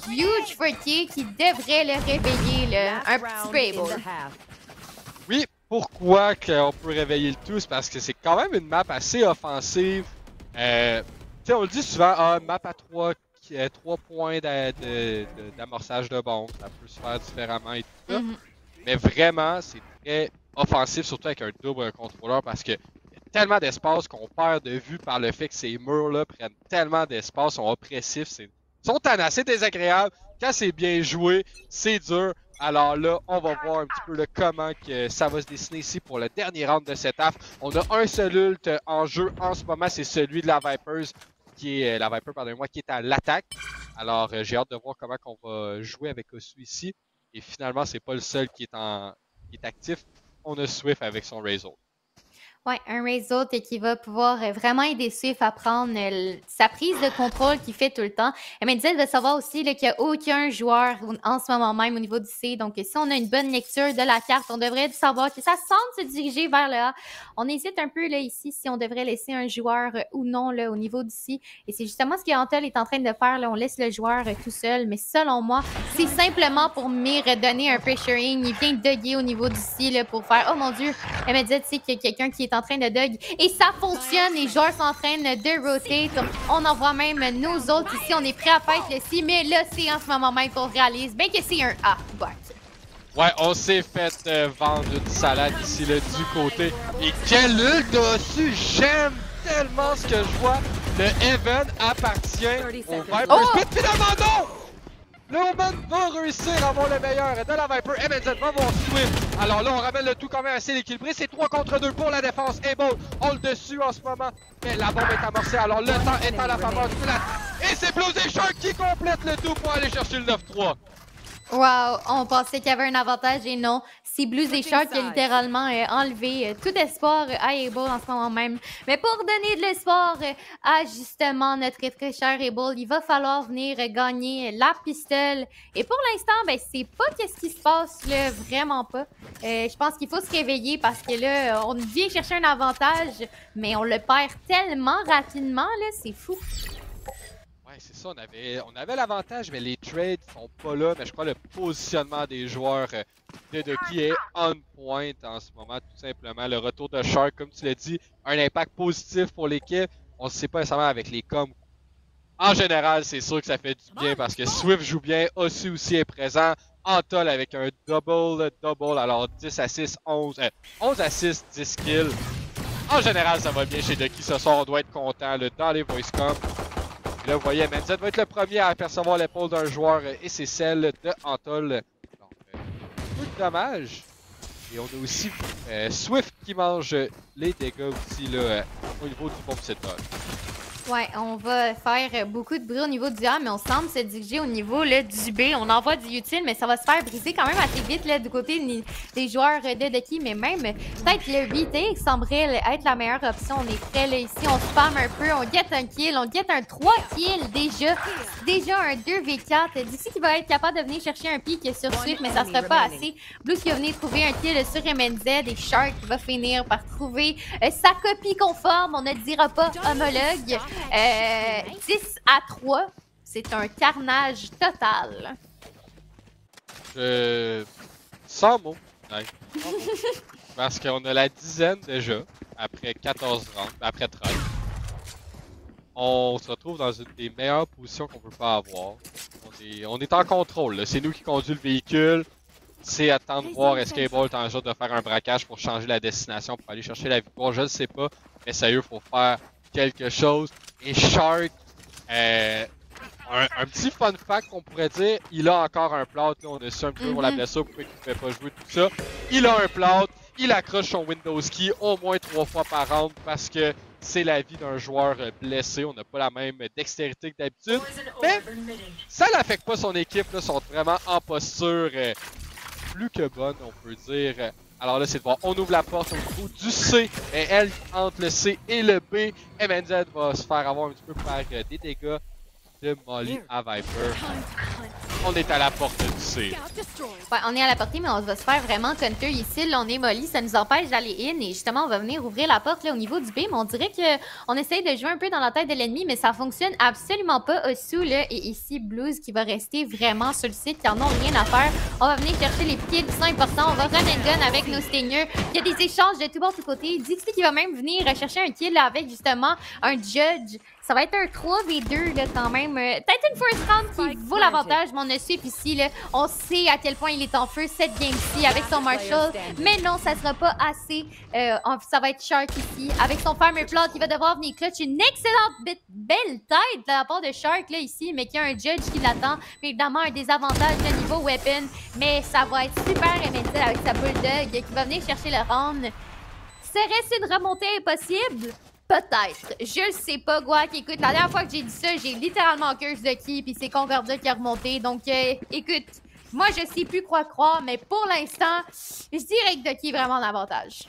Huge Fortier qui devrait le réveiller, là. Un petit peu Able. Oui, pourquoi qu'on peut réveiller le tout? C'est parce que c'est quand même une map assez offensive. Tu sais, on le dit souvent, map à 3 points d'amorçage de bombe, ça peut se faire différemment et tout ça. Mais vraiment, c'est très offensif, surtout avec un double contrôleur, parce que y a tellement d'espace qu'on perd de vue par le fait que ces murs-là prennent tellement d'espace, sont oppressifs, sont assez désagréables. Quand c'est bien joué, c'est dur. Alors là, on va voir un petit peu comment que ça va se dessiner ici pour le dernier round de cette AF. On a un seul ult en jeu en ce moment, c'est celui de la Vipers, qui est qui est à l'attaque. Alors j'ai hâte de voir comment on va jouer avec Osu ici. Et finalement, c'est pas le seul qui est actif. On a Swift avec son Razor. Ouais, un Razor qui va pouvoir vraiment aider Swift à prendre sa prise de contrôle qu'il fait tout le temps. Mais Menzel va savoir aussi qu'il n'y a aucun joueur en ce moment même au niveau du C. Donc, si on a une bonne lecture de la carte, on devrait savoir que ça semble se diriger vers le A. On hésite un peu là ici si on devrait laisser un joueur ou non là, au niveau du C. Et c'est justement ce que Antel est en train de faire. Là. On laisse le joueur tout seul. Mais selon moi, c'est simplement pour me redonner un pressuring. Il vient dugger au niveau du C là, pour faire « Oh mon Dieu! » Menzel, tu sais qu'il y a quelqu'un qui est en train de dug et ça fonctionne, les joueurs sont en train de rotate, on en voit même nous autres ici, on est prêts à faire le C, mais là c'est en ce moment même qu'on réalise bien que c'est un A, Ouais, on s'est fait vendre une salade ici là, du côté, et quel ult dessus, j'aime tellement ce que je vois, le Heaven appartient au Viper, mais finalement non! Le Omen va réussir à avoir le meilleur de la Viper. MNZ va voir Swift. Alors là, on ramène le tout quand même assez équilibré. C'est 3 contre 2 pour la défense. Able, on le dessus en ce moment. Mais la bombe est amorcée. Alors le temps est à la faveur du plat. Et c'est Blues et Shark qui complète le tout pour aller chercher le 9-3. Wow, on pensait qu'il y avait un avantage et non. C'est Blues et Shark qui a littéralement enlevé tout espoir à Able en ce moment même. Mais pour donner de l'espoir à justement notre très cher Able, il va falloir venir gagner la pistole. Et pour l'instant, ben c'est pas qu'est-ce qui se passe là, vraiment pas. Je pense qu'il faut se réveiller parce que là, on vient chercher un avantage, mais on le perd tellement rapidement là, c'est fou. Ouais, c'est ça, on avait l'avantage, mais les trades sont pas là. Mais je crois que le positionnement des joueurs de Ducky est on point en ce moment, tout simplement. Le retour de Shark, comme tu l'as dit, un impact positif pour l'équipe. On ne sait pas nécessairement avec les coms. En général, c'est sûr que ça fait du bien parce que Swift joue bien, Osu aussi est présent. Antol avec un double, alors 10 à 6, 11 à 6, 10 kills. En général, ça va bien chez Ducky ce soir, on doit être content là, dans les voice coms. Là, vous voyez, Menzel va être le premier à apercevoir l'épaule d'un joueur et c'est celle de Antol. Donc, peu de dommages. Et on a aussi Swift qui mange les dégâts aussi là, au niveau du bomb setup. Ouais, on va faire beaucoup de bruit au niveau du A, mais on semble se diriger au niveau là, du B. On envoie du utile, mais ça va se faire briser quand même assez vite là, du côté des joueurs de Ducky. Mais même, peut-être le retake semblerait être la meilleure option. On est prêt là, ici, on spam un peu, on get un kill, on get un 3 kills déjà. Déjà un 2v4. D'ici qui va être capable de venir chercher un pic sur Swift, mais ça sera pas assez. Blues qui va venir trouver un kill sur MNZ et Shark qui va finir par trouver sa copie conforme. On ne dira pas homologue. 10 à 3, c'est un carnage total. Sans mots. Ouais. Parce qu'on a la dizaine déjà, après 14 rounds, après 13. On se retrouve dans une des meilleures positions qu'on peut pas avoir. On est en contrôle, c'est nous qui conduisons le véhicule. C'est à temps de voir est-ce qu'Able est en mesure de faire un braquage pour changer la destination, pour aller chercher la victoire, je ne sais pas. Mais sérieux, il faut faire quelque chose. Et Shark, un petit fun fact qu'on pourrait dire, il a encore un plot. On a su un peu pour la blessure, pourquoi il ne pouvait pas jouer tout ça. Il a un plot, il accroche son Windows Key au moins 3 fois par round parce que c'est la vie d'un joueur blessé. On n'a pas la même dextérité que d'habitude. Mais ça n'affecte pas son équipe. Ils sont vraiment en posture plus que bonne, on peut dire. Alors là, c'est de voir. On ouvre la porte au niveau du C. Et elle, entre le C et le B. MNZ va se faire avoir un petit peu par des dégâts de Molly à Viper. On est à la porte du C. Ouais, on est à la portée, mais on va se faire vraiment counter ici. Là, on est Molly, ça nous empêche d'aller in. Et justement, on va venir ouvrir la porte là, au niveau du B. Mais on dirait qu'on essaye de jouer un peu dans la tête de l'ennemi, mais ça fonctionne absolument pas. Osu, là, et ici, Blues qui va rester vraiment sur le site, qui en ont rien à faire. On va venir chercher les kills, c'est important. On va run and gun avec nos stingers. Il y a des échanges de tout bord, de tout côté. Dixie qui va même venir chercher un kill là, avec justement un judge. Ça va être un 3v2 là, quand même. Peut-être une first round qui vaut l'avantage, mais on a su ici, là, on sait à quel point il est en feu cette game-ci avec son Marshall. Mais non, ça sera pas assez. Ça va être Shark ici avec son Farmer Plot qui va devoir venir clutch une excellente belle tête de la part de Shark là, ici, mais qui a un judge qui l'attend. Mais évidemment, un désavantage de niveau weapon. Mais ça va être super MNZ avec sa Bulldog qui va venir chercher le round. Serait-ce une remontée impossible? Peut-être. Je le sais pas, Guac. Écoute, la dernière fois que j'ai dit ça, j'ai littéralement curse de qui, puis c'est Concordia qui a remonté. Donc, écoute, moi, je sais plus quoi croire, mais pour l'instant, je dirais que Ducky est vraiment l'avantage.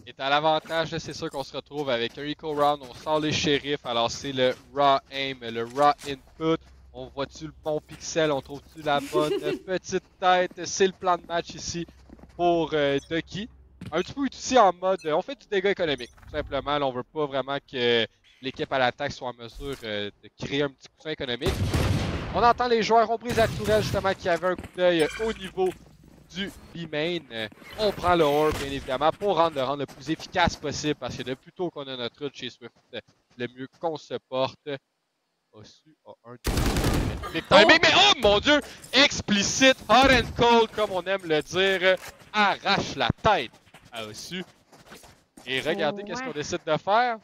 Et à l'avantage, c'est sûr qu'on se retrouve avec un Eco Round. On sort les shérifs. Alors, c'est le Raw Aim, le Raw Input. On voit-tu le bon pixel? On trouve-tu la bonne petite tête? C'est le plan de match ici pour Ducky. Un petit peu aussi en mode, on fait du dégât économique, tout simplement. Là, on veut pas vraiment que l'équipe à l'attaque soit en mesure de créer un petit coussin économique. On entend les joueurs, on brise la tourelle justement qui avait un coup d'œil au niveau du B-main. On prend le orb, bien évidemment, pour rendre le plus efficace possible, parce que le plus tôt qu'on a notre route chez Swift, le mieux qu'on se porte. Osu a un big timing, mais oh mon dieu! Explicite, hot and cold, comme on aime le dire, arrache la tête à Osu. Et regardez qu'est-ce qu'on décide de faire.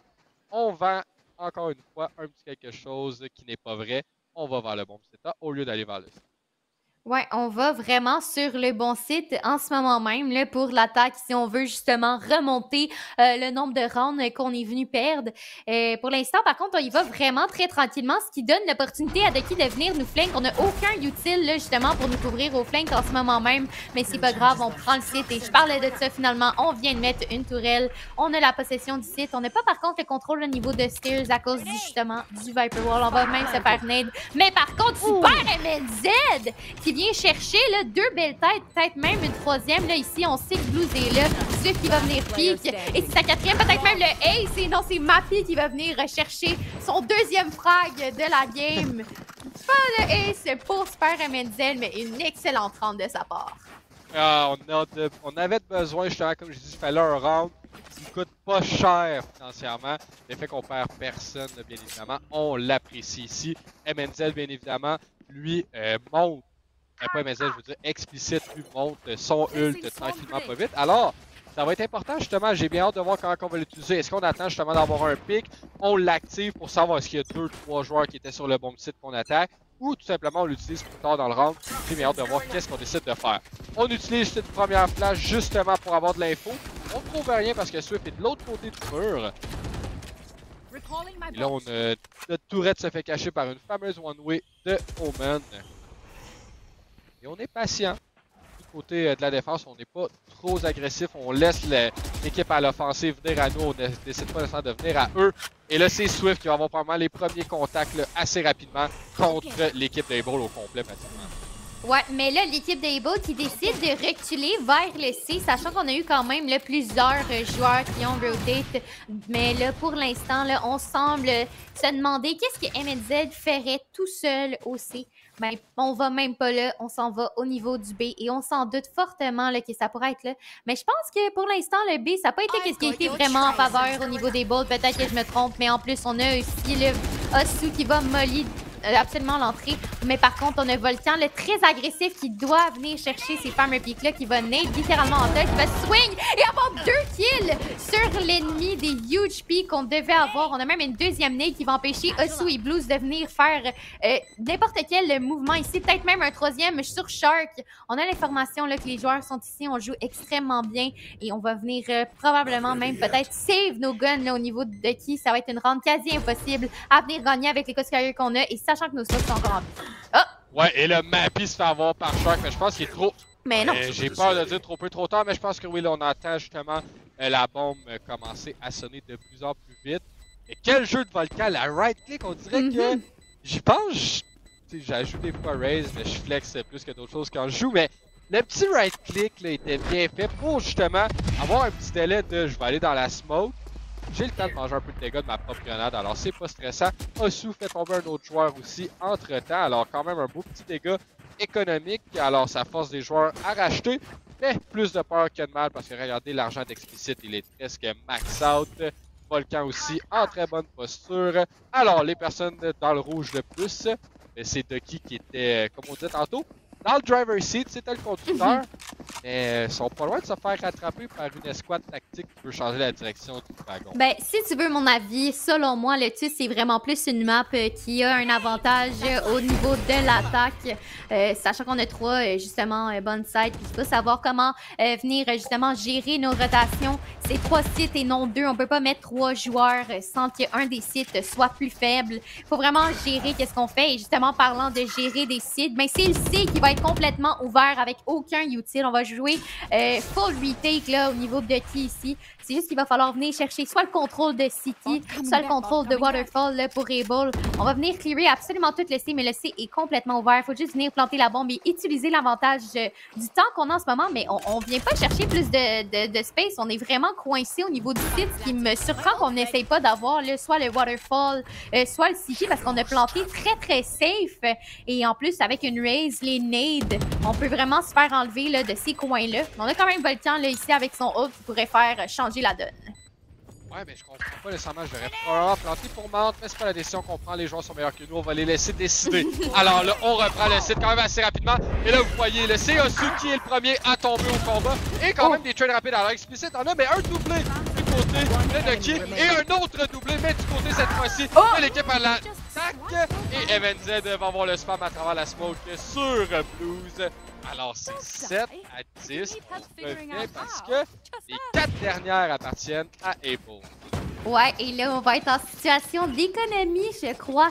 On vend encore une fois un petit quelque chose qui n'est pas vrai. On va vers le bon site au lieu d'aller vers le site. Ouais, on va vraiment sur le bon site en ce moment même là, pour l'attaque si on veut justement remonter le nombre de rounds qu'on est venu perdre. Pour l'instant, par contre, on y va vraiment très tranquillement, ce qui donne l'opportunité à Ducky de venir nous flank. On n'a aucun utile là, justement pour nous couvrir au flank en ce moment même, mais c'est pas grave, on prend le site et je parlais de ça finalement. On vient de mettre une tourelle, on a la possession du site. On n'a pas par contre le contrôle au niveau de Stairs à cause justement du Viper Wall. On va même se faire nade. Mais par contre, super MNZ qui vient chercher là, deux belles têtes, peut-être même une troisième. Là, ici, on sait que Blues est là. Swift qui va venir pique. Et c'est sa quatrième, peut-être même le Ace. Et non, c'est Mappy qui va venir chercher son deuxième frag de la game. Pas le Ace pour Super MNZ, mais une excellente round de sa part. Ah, on avait besoin, justement, comme je dis, il fallait un round qui ne coûte pas cher financièrement. Le fait qu'on perd personne, bien évidemment, on l'apprécie ici. MNZ, bien évidemment, lui monte. Pas MNZ, je veux dire explicite, lui monte son ult tranquillement pas vite. Alors, ça va être important justement, j'ai bien hâte de voir comment on va l'utiliser. Est-ce qu'on attend justement d'avoir un pic, on l'active pour savoir est-ce qu'il y a 2-3 joueurs qui étaient sur le bon site qu'on attaque, ou tout simplement on l'utilise plus tard dans le round. J'ai bien hâte de voir qu'est-ce qu'on décide de faire. On utilise cette première flash justement pour avoir de l'info. On ne trouve rien parce que Swift est de l'autre côté du mur. Et là, notre tourette se fait cacher par une fameuse one-way de Omen. Et on est patient. Du côté de la défense, on n'est pas trop agressif. On laisse l'équipe à l'offensive venir à nous. On ne décide pas nécessairement de venir à eux. Et là, c'est Swift qui va avoir probablement les premiers contacts là, assez rapidement contre l'équipe d'Able au complet, pratiquement. Ouais, mais là, l'équipe d'Able qui décide de reculer vers le C, sachant qu'on a eu quand même là, plusieurs joueurs qui ont rotate. Mais là, pour l'instant, on semble se demander qu'est-ce que MNZ ferait tout seul au C. Ben, on va même pas là, on s'en va au niveau du B et on s'en doute fortement là, que ça pourrait être là. Mais je pense que pour l'instant, le B, ça n'a pas été ce qui a été vraiment en faveur au niveau des balls. Peut-être que je me trompe, mais en plus, on a aussi le Osu qui va molly absolument l'entrée. Mais par contre, on a Volcan, le très agressif, qui doit venir chercher ces fameux pics-là, qui va nade littéralement en tel, qui va swing et avoir 2 kills sur l'ennemi, des huge peaks qu'on devait avoir. On a même une deuxième nade qui va empêcher Osu et Blues de venir faire n'importe quel mouvement ici, peut-être même un troisième sur Shark. On a l'information que les joueurs sont ici, on joue extrêmement bien et on va venir probablement même peut-être save nos guns là, au niveau de qui. Ça va être une rente quasi impossible à venir gagner avec les cost-carriers qu'on a et sachant que nos stocks sont encore en vie. Oh! Ouais, et le Mappy se fait avoir par Shark, mais je pense qu'il est trop... Mais non. J'ai peur de dire trop peu trop tard, mais je pense que oui, là, on entend justement la bombe commencer à sonner de plus en plus vite. Et quel jeu de Volcan, la right-click, on dirait que... J'y pense, j'ajoute des fois raise, mais je flex plus que d'autres choses quand je joue, mais le petit right-click là était bien fait pour justement avoir un petit délai de je vais aller dans la smoke. J'ai le temps de manger un peu de dégâts de ma propre grenade, alors c'est pas stressant. Osu fait tomber un autre joueur aussi entre-temps, alors quand même un beau petit dégât économique, alors ça force des joueurs à racheter, mais plus de peur que de mal parce que regardez l'argent d'Explicit, il est presque max out. Volcan aussi en très bonne posture. Alors les personnes dans le rouge le plus, c'est Ducky qui était, comme on dit tantôt, dans le driver seat, c'était le conducteur. Mais ils sont pas loin de se faire rattraper par une escouade tactique qui peut changer la direction du wagon. Ben, si tu veux mon avis, selon moi, le TUS, c'est vraiment plus une map qui a un avantage au niveau de l'attaque. Sachant qu'on a 3, justement, bonnes sites. Puis il faut savoir comment venir, justement, gérer nos rotations. C'est 3 sites et non 2. On peut pas mettre 3 joueurs sans qu'un des sites soit plus faible. Il faut vraiment gérer qu'est-ce qu'on fait. Et justement, parlant de gérer des sites, ben, c'est le site qui va être complètement ouvert avec aucun utile. On va jouer full retake là, au niveau de qui ici. C'est juste qu'il va falloir venir chercher soit le contrôle de City, soit le contrôle de Waterfall là, pour Able. On va venir clearer absolument tout le C, mais le C est complètement ouvert. Il faut juste venir planter la bombe et utiliser l'avantage du temps qu'on a en ce moment. Mais on vient pas chercher plus de space. On est vraiment coincé au niveau du site, ce qui me surprend qu'on n'essaye pas d'avoir soit le Waterfall, soit le City, parce qu'on a planté très safe. Et en plus, avec une raise, les nades, on peut vraiment se faire enlever là, de ces coins-là. On a quand même Volcan là, ici avec son ult qui pourrait faire changer la donne. Ouais, mais je comprends pas nécessairement. Je l'aurais probablement planté pour Mante, mais c'est pas la décision qu'on prend. Les joueurs sont meilleurs que nous. On va les laisser décider. Alors là, on reprend le site quand même assez rapidement. Et là, vous voyez, le Osu qui est le premier à tomber au combat. Et quand même des trades rapides. Alors, Explicit en a, mais un doublé du côté de Ducky. Et un autre doublé, mais du côté cette fois-ci de l'équipe à l'attaque. Et MNZ va avoir le spam à travers la smoke sur Blues. Alors, c'est 7 à 10 qui revient parce que les 4 dernières appartiennent à Able. Ouais, et là, on va être en situation d'économie, je crois,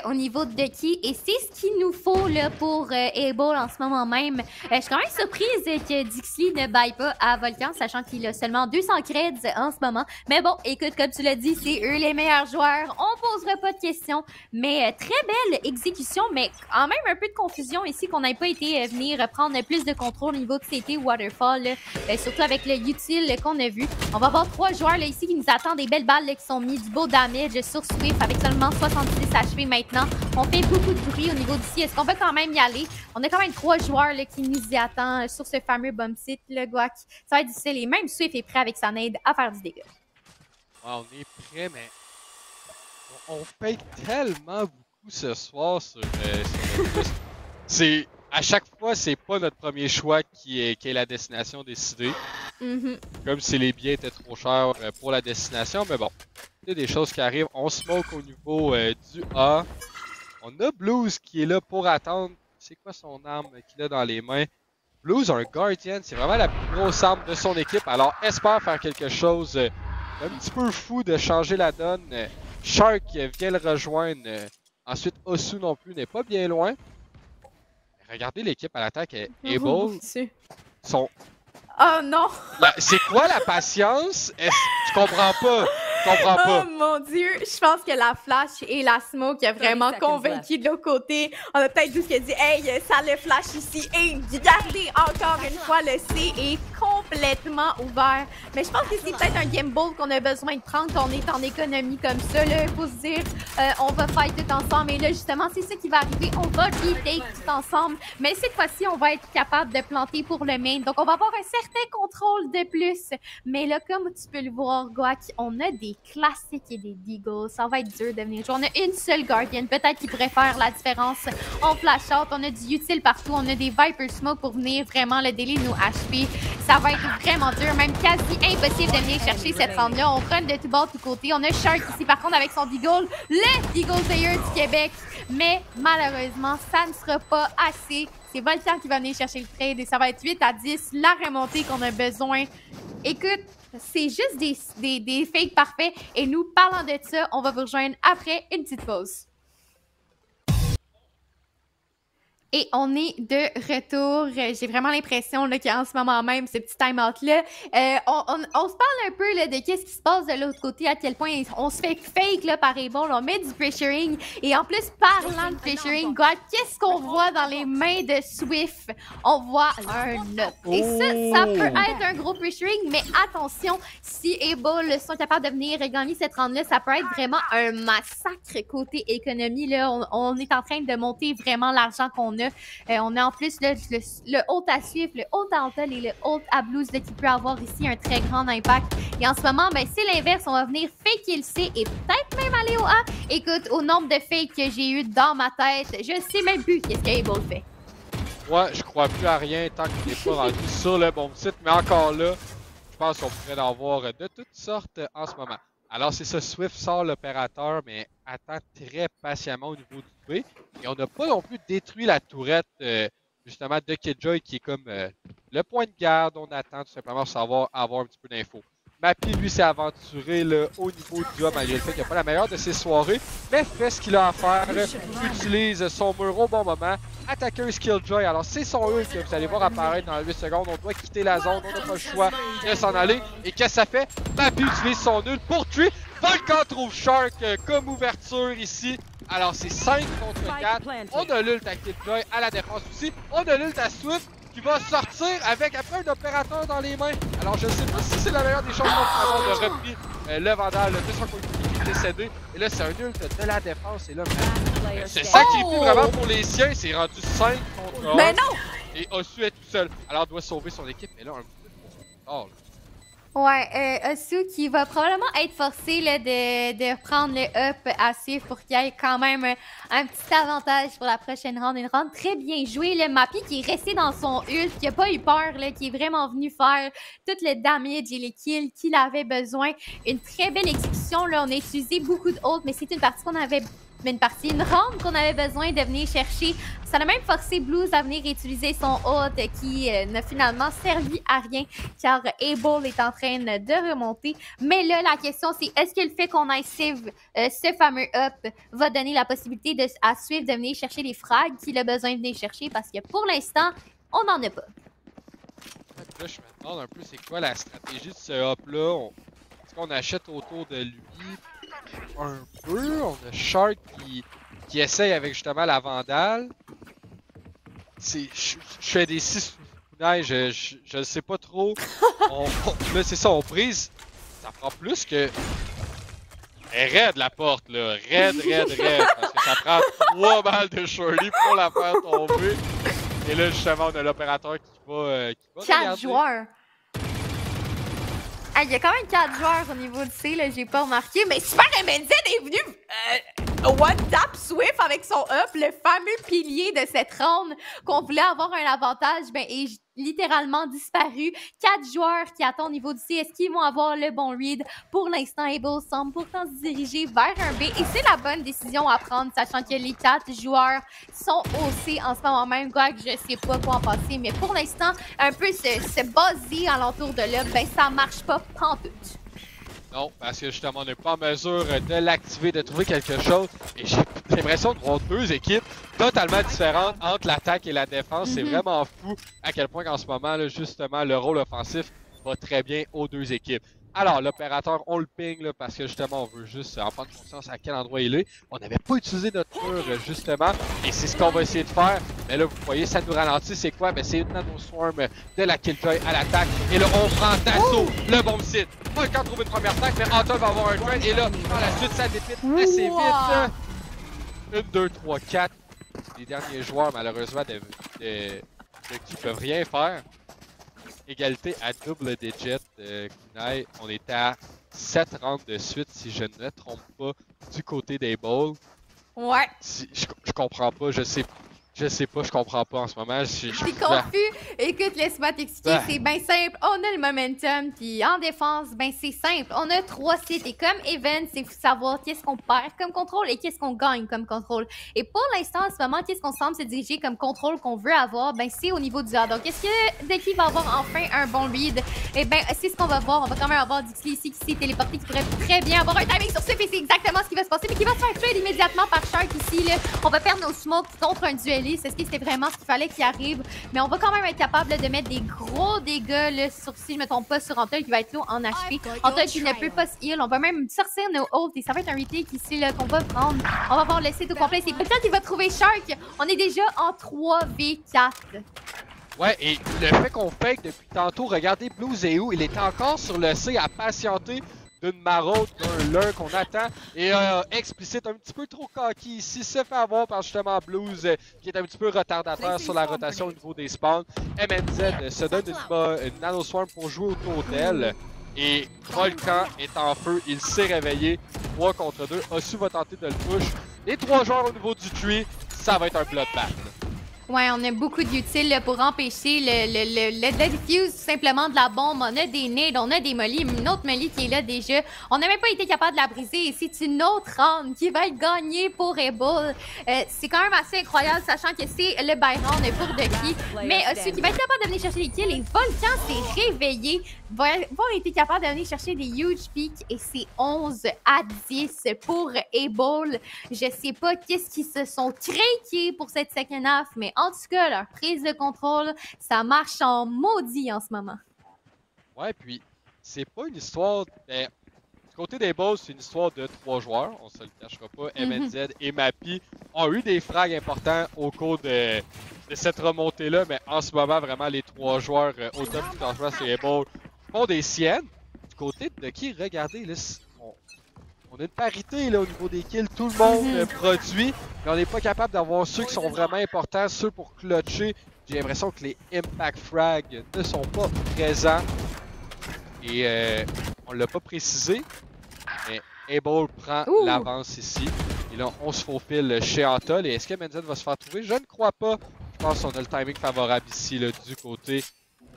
au niveau de Ducky. Et c'est ce qu'il nous faut là, pour Able en ce moment même. Je suis quand même surprise que Dixie ne baille pas à Volcan, sachant qu'il a seulement 200 creds en ce moment. Mais bon, écoute, comme tu l'as dit, c'est eux les meilleurs joueurs. On posera pas de questions. Mais très belle exécution, mais quand même un peu de confusion ici qu'on n'ait pas été venir prendre plus de contrôle au niveau de CT ou Waterfall. Surtout avec le utile qu'on a vu. On va avoir 3 joueurs là, ici qui nous attendent des belles balles là, qui sont mis du beau damage sur Swift avec seulement 66 HP maintenant. On fait beaucoup de bruit au niveau d'ici. Est-ce qu'on peut quand même y aller? On a quand même 3 joueurs là, qui nous y attendent sur ce fameux bomb site, le Guac. Ça va être difficile et même Swift est prêt avec sa nade à faire du dégât. Ouais, on est prêt, mais on paye tellement beaucoup ce soir sur le plus. C'est... À chaque fois, c'est pas notre premier choix qui est la destination décidée. Comme si les billets étaient trop chers pour la destination. Mais bon, c'est des choses qui arrivent. On smoke au niveau du A. On a Blues qui est là pour attendre. C'est quoi son arme qu'il a dans les mains? Blues, un Guardian, c'est vraiment la plus grosse arme de son équipe. Alors, espère faire quelque chose un petit peu fou de changer la donne. Shark vient le rejoindre. Ensuite, Osu non plus n'est pas bien loin. Regardez l'équipe à l'attaque. Able. Son... Oh non! C'est quoi la patience? Je comprends pas. Oh mon dieu! Je pense que la flash et la smoke a vraiment convaincu de l'autre côté. On a peut-être dit ce qu'elle dit. Hey, ça le flash ici. Et regardez encore une fois, le C est complètement complètement ouvert. Mais je pense que c'est peut-être un gamble qu'on a besoin de prendre quand on est en économie comme ça. Il faut se dire, on va fight tout ensemble. Et là, justement, c'est ça qui va arriver. On va retake tout ensemble. Mais cette fois-ci, on va être capable de planter pour le main. Donc, on va avoir un certain contrôle de plus. Mais là, comme tu peux le voir, Goak, on a des classiques et des deagles. Ça va être dur de venir jouer. On a une seule Guardian. Peut-être qu'il pourrait faire la différence. On flash out. On a du utile partout. On a des Viper Smoke pour venir vraiment le délai de nos HP. Ça va être vraiment dur. Même quasi impossible de venir chercher cette round-là. On run de tout bord, de tout côté. On a Shark ici, par contre, avec son deagle. Le deagle player du Québec. Mais malheureusement, ça ne sera pas assez. C'est Volcan qui va venir chercher le trade et ça va être 8-10. La remontée qu'on a besoin. Écoute, c'est juste des fakes parfaits. Et nous, parlant de ça, on va vous rejoindre après une petite pause. Et on est de retour. J'ai vraiment l'impression qu'en ce moment même, ce petit time-out-là, on se parle un peu là, de qu'est-ce qui se passe de l'autre côté, à quel point on se fait fake là, par Able, on met du pressuring. Et en plus, parlant de pressuring, God, qu'est-ce qu'on voit dans les mains de Swift? On voit un up. Et ça peut être un gros pressuring, mais attention, si Able sont capables de venir gagner cette round-là, ça peut être vraiment un massacre côté économie. Là. On est en train de monter vraiment l'argent qu'on a. On a en plus le ult à Swift, le ult à Antal et le ult à Blues qui peut avoir ici un très grand impact. Et en ce moment, ben, c'est l'inverse. On va venir faker le C et peut-être même aller au A. Écoute, au nombre de fakes que j'ai eu dans ma tête, je sais même plus qu'est-ce qu'Able fait. Ouais, je crois plus à rien tant qu'il n'est pas rendu sur le bon site. Mais encore là, je pense qu'on pourrait en voir de toutes sortes en ce moment. Alors c'est ça, Swift sort l'opérateur, mais attend très patiemment au niveau du B. Et on n'a pas non plus détruit la tourette, justement, de Killjoy, qui est comme le point de garde. On attend tout simplement pour savoir avoir un petit peu d'infos. Mappy, lui, s'est aventuré là, au niveau du A, malgré le fait qu'il n'a pas la meilleure de ses soirées, mais fait ce qu'il a à faire, utilise son mur au bon moment, attaqueuse Killjoy. Alors, c'est son ult que vous allez voir apparaître dans 8 secondes. On doit quitter la zone, on n'a pas le choix de s'en aller. Et qu'est-ce que ça fait? Mappy utilise son ult pour tuer. Volcan trouve Shark comme ouverture ici. Alors, c'est 5 contre 4. On a l'ult à Killjoy à la défense aussi. On a l'ult à Swift qui va sortir avec après un opérateur dans les mains. Alors je ne sais pas si c'est la meilleure des choses pour avoir de repris le Vandal de son coéquipier qui est décédé. Et là c'est un ult de la défense. Et là c'est sacrifié vraiment pour les siens. C'est rendu 5 contre 1. Mais non! Et Osu est tout seul. Alors doit sauver son équipe. Et là un peu trop tard. Ouais, Osu qui va probablement être forcé là, de prendre le up à suivre pour qu'il y ait quand même un petit avantage pour la prochaine round. Une round très bien jouée. Le Mappy qui est resté dans son ult, qui a pas eu peur, là, qui est vraiment venu faire tout le damage et les kills qu'il avait besoin. Une très belle exécution. Là, on a utilisé beaucoup de ult, mais c'est une partie qu'on avait... une round qu'on avait besoin de venir chercher. Ça a même forcé Blues à venir utiliser son ult qui n'a finalement servi à rien car Able est en train de remonter. Mais là, la question c'est est-ce que le fait qu'on ait ce fameux up va donner la possibilité à Swift de venir chercher les frags qu'il a besoin de venir chercher parce que pour l'instant, on n'en a pas. Là, je me demande un peu c'est quoi la stratégie de ce up-là. Est-ce qu'on achète autour de lui? Un peu, on a Shark qui essaye avec justement la Vandale. Je fais des 6 kunai, je ne sais pas trop. Là c'est ça, on brise. Ça prend plus que... Elle est raide la porte là, raide. Parce que ça prend 3 balles de Shirley pour la faire tomber. Et là justement on a l'opérateur qui va 4 joueurs. Il y a quand même 4 joueurs au niveau de C, là, j'ai pas remarqué. Mais Super MNZ est venu one-tap Swift avec son up, le fameux pilier de cette round qu'on voulait avoir un avantage, ben, est littéralement disparu. 4 joueurs qui attendent au niveau du C. Est-ce qu'ils vont avoir le bon read? Pour l'instant, Able semble pourtant se diriger vers un B. Et c'est la bonne décision à prendre, sachant que les 4 joueurs sont au C en ce moment même. Quoi que je sais pas quoi en passer, mais pour l'instant, un peu ce buzzy alentour de là, ben ça marche pas pantoute. Non, parce que justement, on n'est pas en mesure de l'activer, de trouver quelque chose. Et j'ai l'impression de voir 2 équipes totalement différentes entre l'attaque et la défense. C'est vraiment fou à quel point qu'en ce moment, là, justement, le rôle offensif va très bien aux 2 équipes. Alors, l'opérateur, on le ping là, parce que justement, on veut juste en prendre conscience à quel endroit il est. On n'avait pas utilisé notre mur justement, et c'est ce qu'on va essayer de faire. Mais là, vous voyez, ça nous ralentit. C'est quoi? Ben, c'est une Nano Swarm de la Killjoy à l'attaque. Et là, on prend d'assaut le bomb site. Pas le temps de trouver une première attaque, mais Anton va avoir un trade. Et là, par la suite, ça dépite assez vite. 1, 2, 3, 4. Les derniers joueurs, malheureusement, de qui peuvent rien faire. Égalité à double digit, Kunai. On est à 7 rounds de suite, si je ne me trompe pas, du côté des balls. Ouais. Je comprends pas, je sais pas, je comprends pas en ce moment. T'es confus? Écoute, laisse-moi t'expliquer, c'est bien simple. On a le momentum, puis en défense, ben c'est simple. On a 3 sites, et comme event, c'est savoir qu'est-ce qu'on perd comme contrôle et qu'est-ce qu'on gagne comme contrôle. Et pour l'instant, en ce moment, qu'est-ce qu'on semble se diriger comme contrôle qu'on veut avoir? Ben c'est au niveau du A. Donc, est-ce que Deki va avoir enfin un bon read? Eh ben, c'est ce qu'on va voir. On va quand même avoir Dixie ici qui s'est téléporté, qui pourrait très bien avoir un timing sur ce, et c'est exactement ce qui va se passer, mais qui va se faire tuer immédiatement par Shark ici. Là. On va perdre nos smokes contre un dueliste. Est-ce que c'était vraiment ce qu'il fallait qu'il arrive? Mais on va quand même être capable là, de mettre des gros dégâts là, sur, si je me trompe pas, sur Anton qui va être low en HP. Anton qui ne peut pas se heal. On va même sortir nos ults et ça va être un retake ici qu'on va prendre. On va voir le site au complet. C'est peut-être qu'il va trouver Shark. On est déjà en 3v4. Ouais, et le fait qu'on fake depuis tantôt, regardez Blues est où? Il était encore sur le C à patienter d'une maraude, d'un lurk qu'on attend. Et explicite, un petit peu trop cocky ici, se fait avoir par justement Blues qui est un petit peu retardateur sur la rotation au niveau des spawns. MNZ se donne une Nano Swarm pour jouer autour d'elle. Et Volcan est en feu, il s'est réveillé. 3 contre 2. Osu va tenter de le push. Les 3 joueurs au niveau du tree, ça va être un bloodbath. Ouais, on a beaucoup d'utiles pour empêcher le diffuse tout simplement de la bombe. On a des nades, on a des mollies, une autre molly qui est là déjà. On n'a même pas été capable de la briser et c'est une autre round qui va être gagnée pour Able. C'est quand même assez incroyable, sachant que c'est le buy round pour Deki. Mais celui qui va être capable de venir chercher les kills, les Volcans s'est réveillé, vont être capable de venir chercher des huge peaks et c'est 11 à 10 pour Able. Je sais pas qu'est-ce qu'ils se sont craqués pour cette second half, mais en tout cas, leur prise de contrôle, ça marche en maudit en ce moment. Ouais, puis c'est pas une histoire... du côté des Bulls, c'est une histoire de 3 joueurs, on se le cachera pas. MNZ et Mappy ont eu des frags importants au cours de cette remontée-là, mais en ce moment, vraiment, les 3 joueurs au top du classement, c'est les Bulls, font des siennes. Du côté de qui, regardez, là, on a une parité là, au niveau des kills, tout le monde produit, mais on n'est pas capable d'avoir ceux qui sont vraiment importants, ceux pour clutcher. J'ai l'impression que les impact frags ne sont pas présents. Et on l'a pas précisé, mais Able prend l'avance ici. Et là, on se faufile chez Antol. Et est-ce que Menzel va se faire trouver? Je ne crois pas. Je pense qu'on a le timing favorable ici là, du côté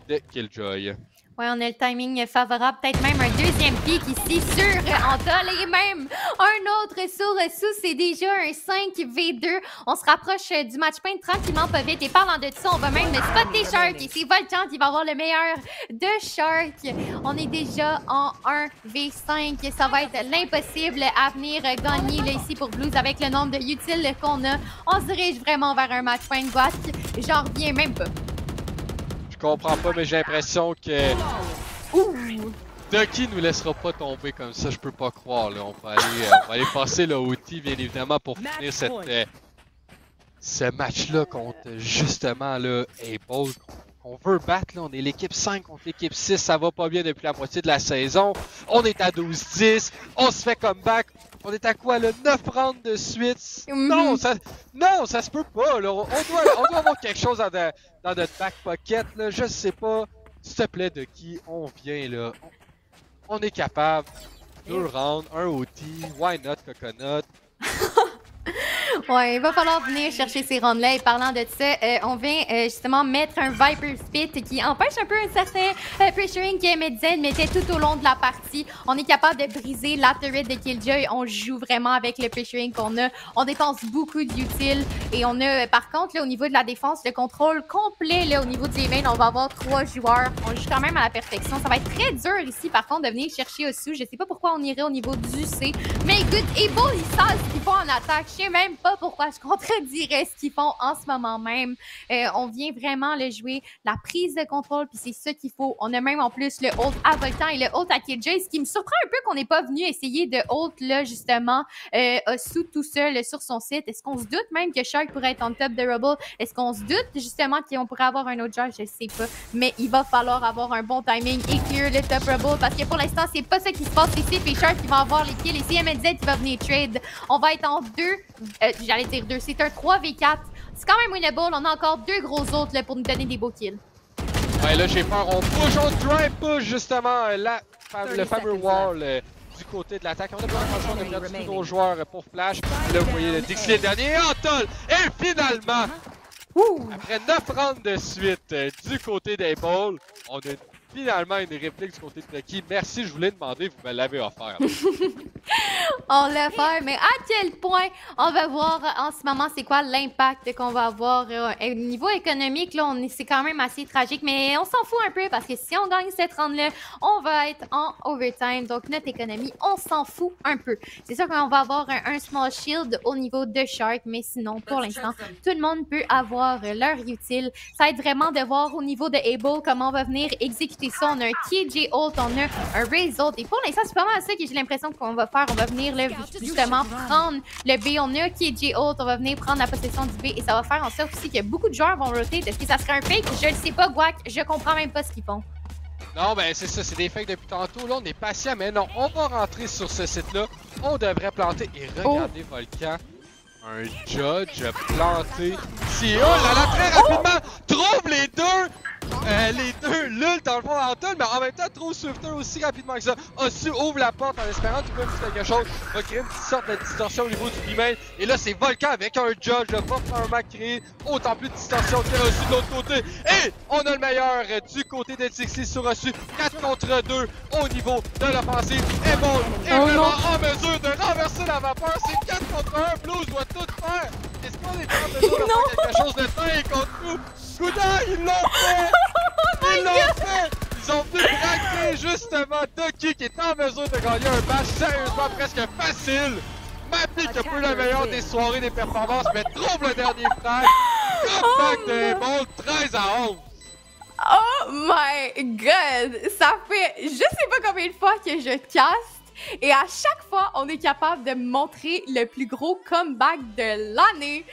de Killjoy. Ouais, on a le timing favorable, peut-être même un deuxième pick ici sur Antol et même un autre sur Sous. C'est déjà un 5v2. On se rapproche du match point tranquillement pas vite. Et parlant de ça, on va même spotter Shark et c'est Volcan qui va avoir le meilleur de Shark. On est déjà en 1v5. Ça va être l'impossible à venir gagner là, ici pour Blues avec le nombre de utiles qu'on a. On se dirige vraiment vers un match point Guac. J'en reviens même pas. Je comprends pas, mais j'ai l'impression que Deki nous laissera pas tomber comme ça, je peux pas croire. Là. On va aller passer le OT, bien évidemment, pour finir ce match-là contre justement là, Able. On veut battre, là. On est l'équipe 5 contre l'équipe 6, ça va pas bien depuis la moitié de la saison. On est à 12-10, on se fait comeback. On est à quoi, là? 9 rounds de suite? Non, ça se peut pas, là. On doit avoir quelque chose dans notre back pocket, là. Je sais pas. S'il te plaît, de qui on vient, là. On est capable. 2 rounds, un OT. Why not, Coconut? Ouais, il va falloir venir chercher ces rounds-là. Et parlant de ça, on vient justement mettre un Viper Spit qui empêche un peu un certain pressuring que Medzen mettait tout au long de la partie. On est capable de briser la turret de Killjoy. On joue vraiment avec le pressuring qu'on a. On dépense beaucoup d'utiles. Et on a, par contre, là, au niveau de la défense, le contrôle complet là, au niveau du main. On va avoir 3 joueurs. On joue quand même à la perfection. Ça va être très dur ici, par contre, de venir chercher Osu. Je sais pas pourquoi on irait au niveau du C. Mais écoute, Able, il sait ce qu'il faut en attaque. Je sais même pas pas pourquoi je contredirais ce qu'ils font en ce moment même. On vient vraiment le jouer, la prise de contrôle, puis c'est ça qu'il faut. On a même en plus le ult à Volcan et le ult à KJ, ce qui me surprend un peu qu'on n'ait pas venu essayer de ult, là, justement, Osu tout seul sur son site. Est-ce qu'on se doute même que Shark pourrait être en top de Rubble? Est-ce qu'on se doute, justement, qu'on pourrait avoir un autre joueur? Je sais pas. Mais il va falloir avoir un bon timing et clear le top Rubble, parce que pour l'instant, c'est pas ça qui se passe ici. Puis Shark qui va avoir les kills, et CMNZ qui va venir trade. On va être en j'allais dire 2, c'est un 3v4. C'est quand même winnable, on a encore 2 gros autres là, pour nous donner des beaux kills. Ouais, là j'ai peur, on drive push justement le fameux wall du côté de l'attaque. On a pas le choix de mettre tous nos joueurs pour flash. Là vous voyez le Dixie le dernier et Antol! Et finalement, après 9 rounds de suite du côté des balls, on a finalement une réplique du côté de Lucky. Merci, je voulais demander, vous me l'avez offert. On l'a fait, mais à quel point on va voir en ce moment c'est quoi l'impact qu'on va avoir au niveau économique. Là, c'est quand même assez tragique, mais on s'en fout un peu parce que si on gagne cette round-là, on va être en overtime. Donc notre économie, on s'en fout un peu. C'est sûr qu'on va avoir un small shield au niveau de Shark, mais sinon, pour l'instant, tout le monde peut avoir leur utile. Ça aide vraiment de voir au niveau de Able comment on va venir exécuter ça. On a un KJ ult, on a un Raze ult. Et pour l'instant, c'est pas mal ça que j'ai l'impression qu'on va faire. On va venir là, justement prendre le B. On a KJ ult, on va venir prendre la possession du B. Et ça va faire en sorte aussi que beaucoup de joueurs vont rotate. Est-ce que ça serait un fake? Je le sais pas, Guac. Je comprends même pas ce qu'ils font. Non, ben c'est ça, c'est des fakes depuis tantôt. Là, on est patient, mais non, on va rentrer sur ce site-là. On devrait planter. Et regardez Volcan. Un judge planté. Si, oh là là, très rapidement, trouve les deux lulles dans le fond Anton, mais en même temps trouve Swifter aussi rapidement que ça. Osu ouvre la porte en espérant trouver un petit quelque chose, va créer une petite sorte de distorsion au niveau du email. Et là c'est Volcan avec un judge, va probablement créer autant plus de distorsion que Osu de l'autre côté. Et on a le meilleur du côté de Tixi sur Osu, 4 contre 2 au niveau de l'offensive. Et bon, est vraiment en mesure de renverser la vapeur, c'est 4 contre 1, Blues doit tout faire. Est-ce qu'on est en mesure de faire quelque chose de dingue contre nous? Soudain, ils l'ont fait! Ils l'ont fait! Ils ont venu braquer justement Ducky qui est en mesure de gagner un match sérieusement presque facile! Mappy qui a pas eu la meilleure des soirées des performances, mais trouve le dernier frère! Comeback de Able, 13 à 11! Oh my god! Ça fait je sais pas combien de fois que je caste et à chaque fois on est capable de montrer le plus gros comeback de l'année.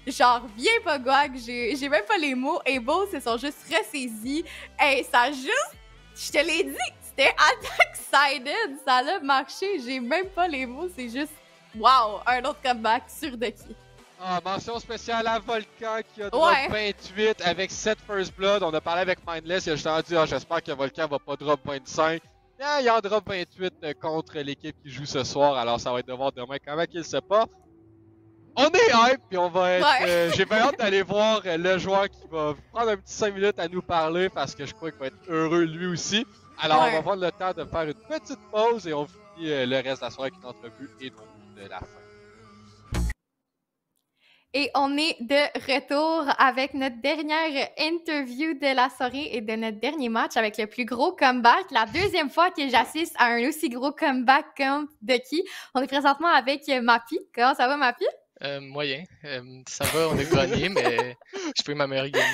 Genre, viens pas, Guac, j'ai même pas les mots. Et Able se sont juste ressaisis. Et ça a juste, je te l'ai dit, c'était attack-sided. Ça a marché, j'ai même pas les mots. C'est juste, wow, un autre comeback sur Ducky. Ah, mention spéciale à Volcan qui a drop 28 avec 7 First Blood. On a parlé avec Mindless, il a justement dit j'espère que Volcan va pas drop 25. Ah, il en drop 28 contre l'équipe qui joue ce soir, alors ça va être de voir demain comment il se porte. On est hype, puis on va être. J'ai bien hâte d'aller voir le joueur qui va prendre un petit 5 minutes à nous parler parce que je crois qu'il va être heureux lui aussi. Alors, on va prendre le temps de faire une petite pause et on finit le reste de la soirée avec une entrevue et de la fin. Et on est de retour avec notre dernière interview de la soirée et de notre dernier match avec le plus gros comeback. La deuxième fois que j'assiste à un aussi gros comeback comme Ducky. On est présentement avec Mappy. Comment ça va, Mappy? Moyen. Ça va, on a gagné, mais je fais ma meilleure game.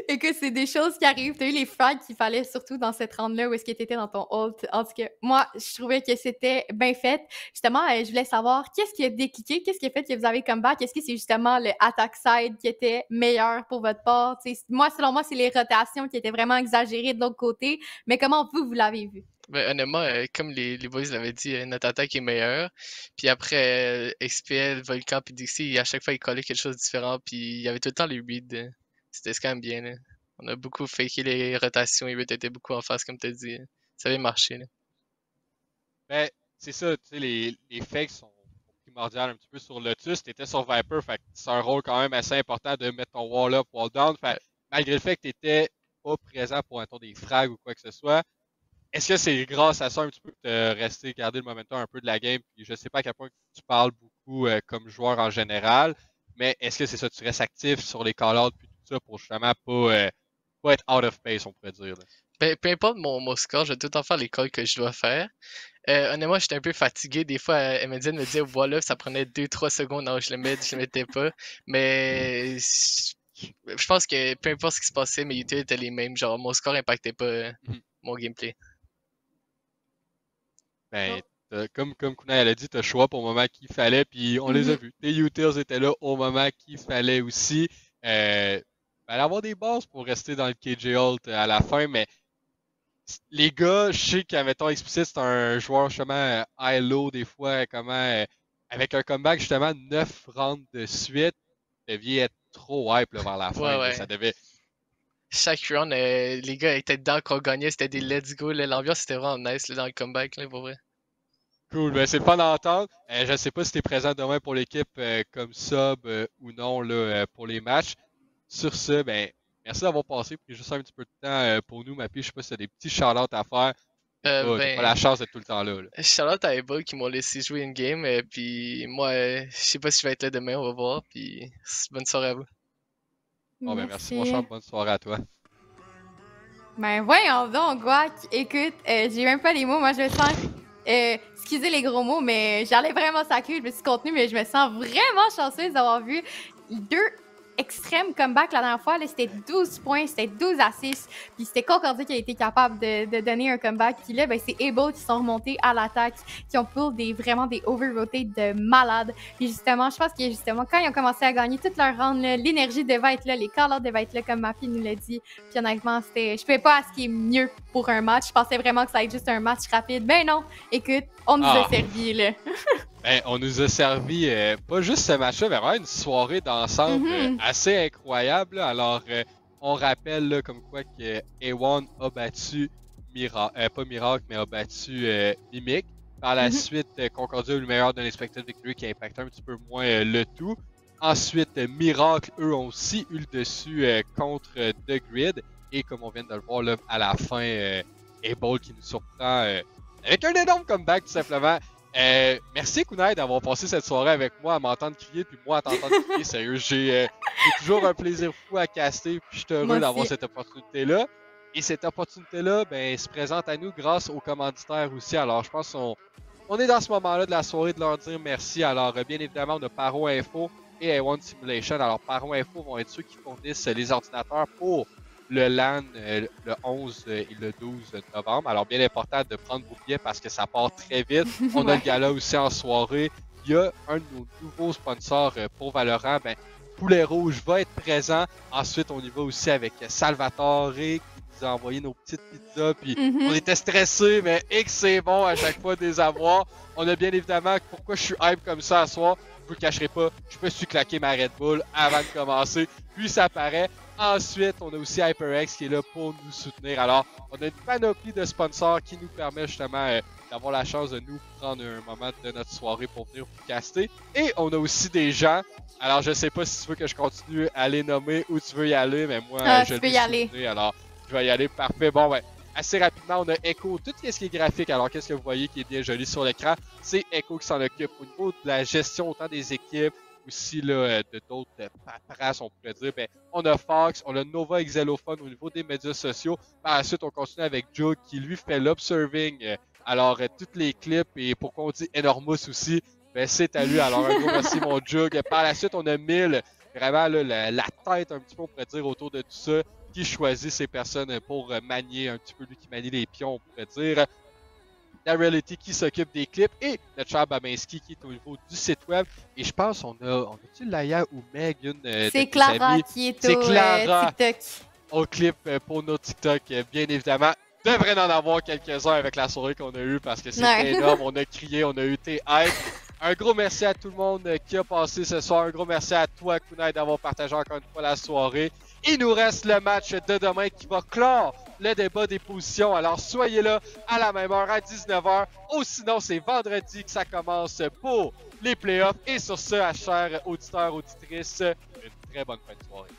Et que c'est des choses qui arrivent. T'as eu les frags qu'il fallait surtout dans cette round-là où est-ce que t'étais dans ton ult. En tout cas, moi, je trouvais que c'était bien fait. Justement, je voulais savoir qu'est-ce qui a décliqué, qu'est-ce qui a fait que vous avez comeback? Est-ce que c'est justement le attack side qui était meilleur pour votre part? T'sais, moi, selon moi, c'est les rotations qui étaient vraiment exagérées de l'autre côté. Mais comment vous l'avez vu? Ben, honnêtement, comme les boys l'avaient dit, notre attaque est meilleure. Puis après, XPL, Volcan puis Dixie, à chaque fois, ils collaient quelque chose de différent. Puis il y avait tout le temps les reads. C'était quand même bien. Là. On a beaucoup faké les rotations. Les reads étaient beaucoup en face, comme tu as dit. Ça avait marché. Là. Ben, c'est ça, tu sais, les fakes sont primordiales un petit peu sur Lotus. T'étais sur Viper, fait que c'est un rôle quand même assez important de mettre ton wall up, wall down. Fait malgré le fait que t'étais pas présent pour un tour des frags ou quoi que ce soit, est-ce que c'est grâce à ça un petit peu que tu resté garder le momentum un peu de la game? Puis je sais pas à quel point tu parles beaucoup comme joueur en général, mais est-ce que c'est ça, tu restes actif sur les call-outs puis tout ça pour justement pas être out of pace, on pourrait dire? Là? Ben, peu importe mon score, je vais tout le temps faire les calls que je dois faire. Honnêtement, j'étais un peu fatigué. Des fois, MNZ me disait, voilà, ça prenait 2-3 secondes, non, je le mettais pas. Mais je pense que peu importe ce qui se passait, mes utilités étaient les mêmes. Genre, mon score impactait pas mon gameplay. Ben, comme Kunai elle a dit, t'as choix pour le moment qu'il fallait, puis on les a vus. Tes utils étaient là au moment qu'il fallait aussi. Fallait avoir des bases pour rester dans le KJ Holt à la fin, mais les gars, je sais qu'avec explicite, c'est un joueur justement high-low des fois, comment avec un comeback justement 9 rounds de suite, devait être trop hype là, vers la fin. Ouais, Là, ouais. ça devait. Chaque round, les gars étaient dedans quand on gagnait, c'était des let's go. L'ambiance était vraiment nice là, dans le comeback, là, pour vrai. Cool, ben c'est le fun d'entendre. Je ne sais pas si tu es présent demain pour l'équipe comme sub ou non là, pour les matchs. Sur ce, ben merci d'avoir passé, pris juste un petit peu de temps pour nous, Mappy. Je sais pas si tu as des petits shout-outs à faire. T'as pas la chance d'être tout le temps là. Shout-out à Ebola qui m'ont laissé jouer une game. Puis moi, je sais pas si je vais être là demain, on va voir. Puis bonne soirée à vous. Bon, ben merci mon cher, bonne soirée à toi. Ben voyons donc, Guac. Écoute, j'ai même pas les mots. Moi, je me sens... excusez les gros mots, mais j'allais vraiment sacrer. Je me suis contenue, mais je me sens vraiment chanceuse d'avoir vu 2 extrêmes comebacks la dernière fois. C'était 12 points, c'était 12 assists. Puis c'était Concordia qui a été capable de donner un comeback. Puis là, ben, c'est Able qui sont remontés à l'attaque, qui ont pull vraiment des over-rotates de malades. Puis justement, je pense que justement, quand ils ont commencé à gagner toute leur round, l'énergie devait être là, les call-outs devaient être là, comme Mappy nous l'a dit. Puis honnêtement, je pouvais pas asker mieux pour un match. Je pensais vraiment que ça allait être juste un match rapide. Ben non, écoute, on nous a servi, là. Ben, on nous a servi pas juste ce match-là, mais vraiment une soirée d'ensemble assez incroyable. Là. Alors, on rappelle là, comme quoi que A1 a battu pas Miracle, mais a battu Mimic. Par la suite, Concordia a eu le meilleur d'un expected victory qui a impacté un petit peu moins le tout. Ensuite, Miracle, eux, ont aussi eu le dessus contre The Grid. Et comme on vient de le voir là, à la fin, Able qui nous surprend avec un énorme comeback tout simplement. Merci Kunai d'avoir passé cette soirée avec moi à m'entendre crier puis moi à t'entendre crier. Sérieux, j'ai toujours un plaisir fou à caster puis je suis heureux d'avoir cette opportunité-là. Et cette opportunité-là, ben, se présente à nous grâce aux commanditaires aussi. Alors, je pense qu'on est dans ce moment-là de la soirée de leur dire merci. Alors, bien évidemment, on a Paro Info et A1 Simulation. Alors, Paro Info vont être ceux qui fournissent les ordinateurs pour le LAN le 11 et le 12 novembre. Alors, bien important de prendre vos billets parce que ça part très vite. On a le gala aussi en soirée. Il y a un de nos nouveaux sponsors pour Valorant. Ben, Poulet Rouge va être présent. Ensuite, on y va aussi avec Salvatore qui nous a envoyé nos petites pizzas. Puis on était stressés, mais c'est bon à chaque fois de les avoir. On a bien évidemment, pourquoi je suis hype comme ça à soir, je vous le cacherai pas, je me suis claqué ma Red Bull avant de commencer. Puis ça paraît. Ensuite, on a aussi HyperX qui est là pour nous soutenir. Alors, on a une panoplie de sponsors qui nous permet justement d'avoir la chance de nous prendre un moment de notre soirée pour venir vous caster. Et on a aussi des gens. Alors, je sais pas si tu veux que je continue à les nommer ou tu veux y aller, mais moi, je vais y aller. Alors, je vais y aller. Parfait. Bon, ben, assez rapidement, on a Echo. Tout ce qui est graphique. Alors, qu'est-ce que vous voyez qui est bien joli sur l'écran? C'est Echo qui s'en occupe au niveau de la gestion autant des équipes, aussi là, de d'autres paperasses, on pourrait dire. Ben, on a Fox, on a Nova Xylophone au niveau des médias sociaux. Par la suite, on continue avec Joe qui lui fait l'observing. Alors, toutes les clips et pourquoi on dit Enormous aussi, ben, c'est à lui. Alors, un gros merci, mon Jug. Par la suite, on a 1000, vraiment là, la tête un petit peu, on pourrait dire, autour de tout ça, qui choisit ces personnes pour manier un petit peu, lui qui manie les pions, on pourrait dire. La Reality qui s'occupe des clips et notre cher Babinski qui est au niveau du site web. Et je pense on a-tu Laïa ou Meg, une c'est Clara qui est au TikTok. Au clip pour nos TikTok, bien évidemment. Devrait en avoir quelques-uns avec la soirée qu'on a eue parce que c'était énorme. On a crié, on a eu tes hype. Un gros merci à tout le monde qui a passé ce soir. Un gros merci à toi, Kunai, d'avoir partagé encore une fois la soirée. Il nous reste le match de demain qui va clore le débat des positions. Alors, soyez là à la même heure, à 19h. Ou sinon, c'est vendredi que ça commence pour les playoffs. Et sur ce, à chers auditeurs, auditrices, une très bonne fin de soirée.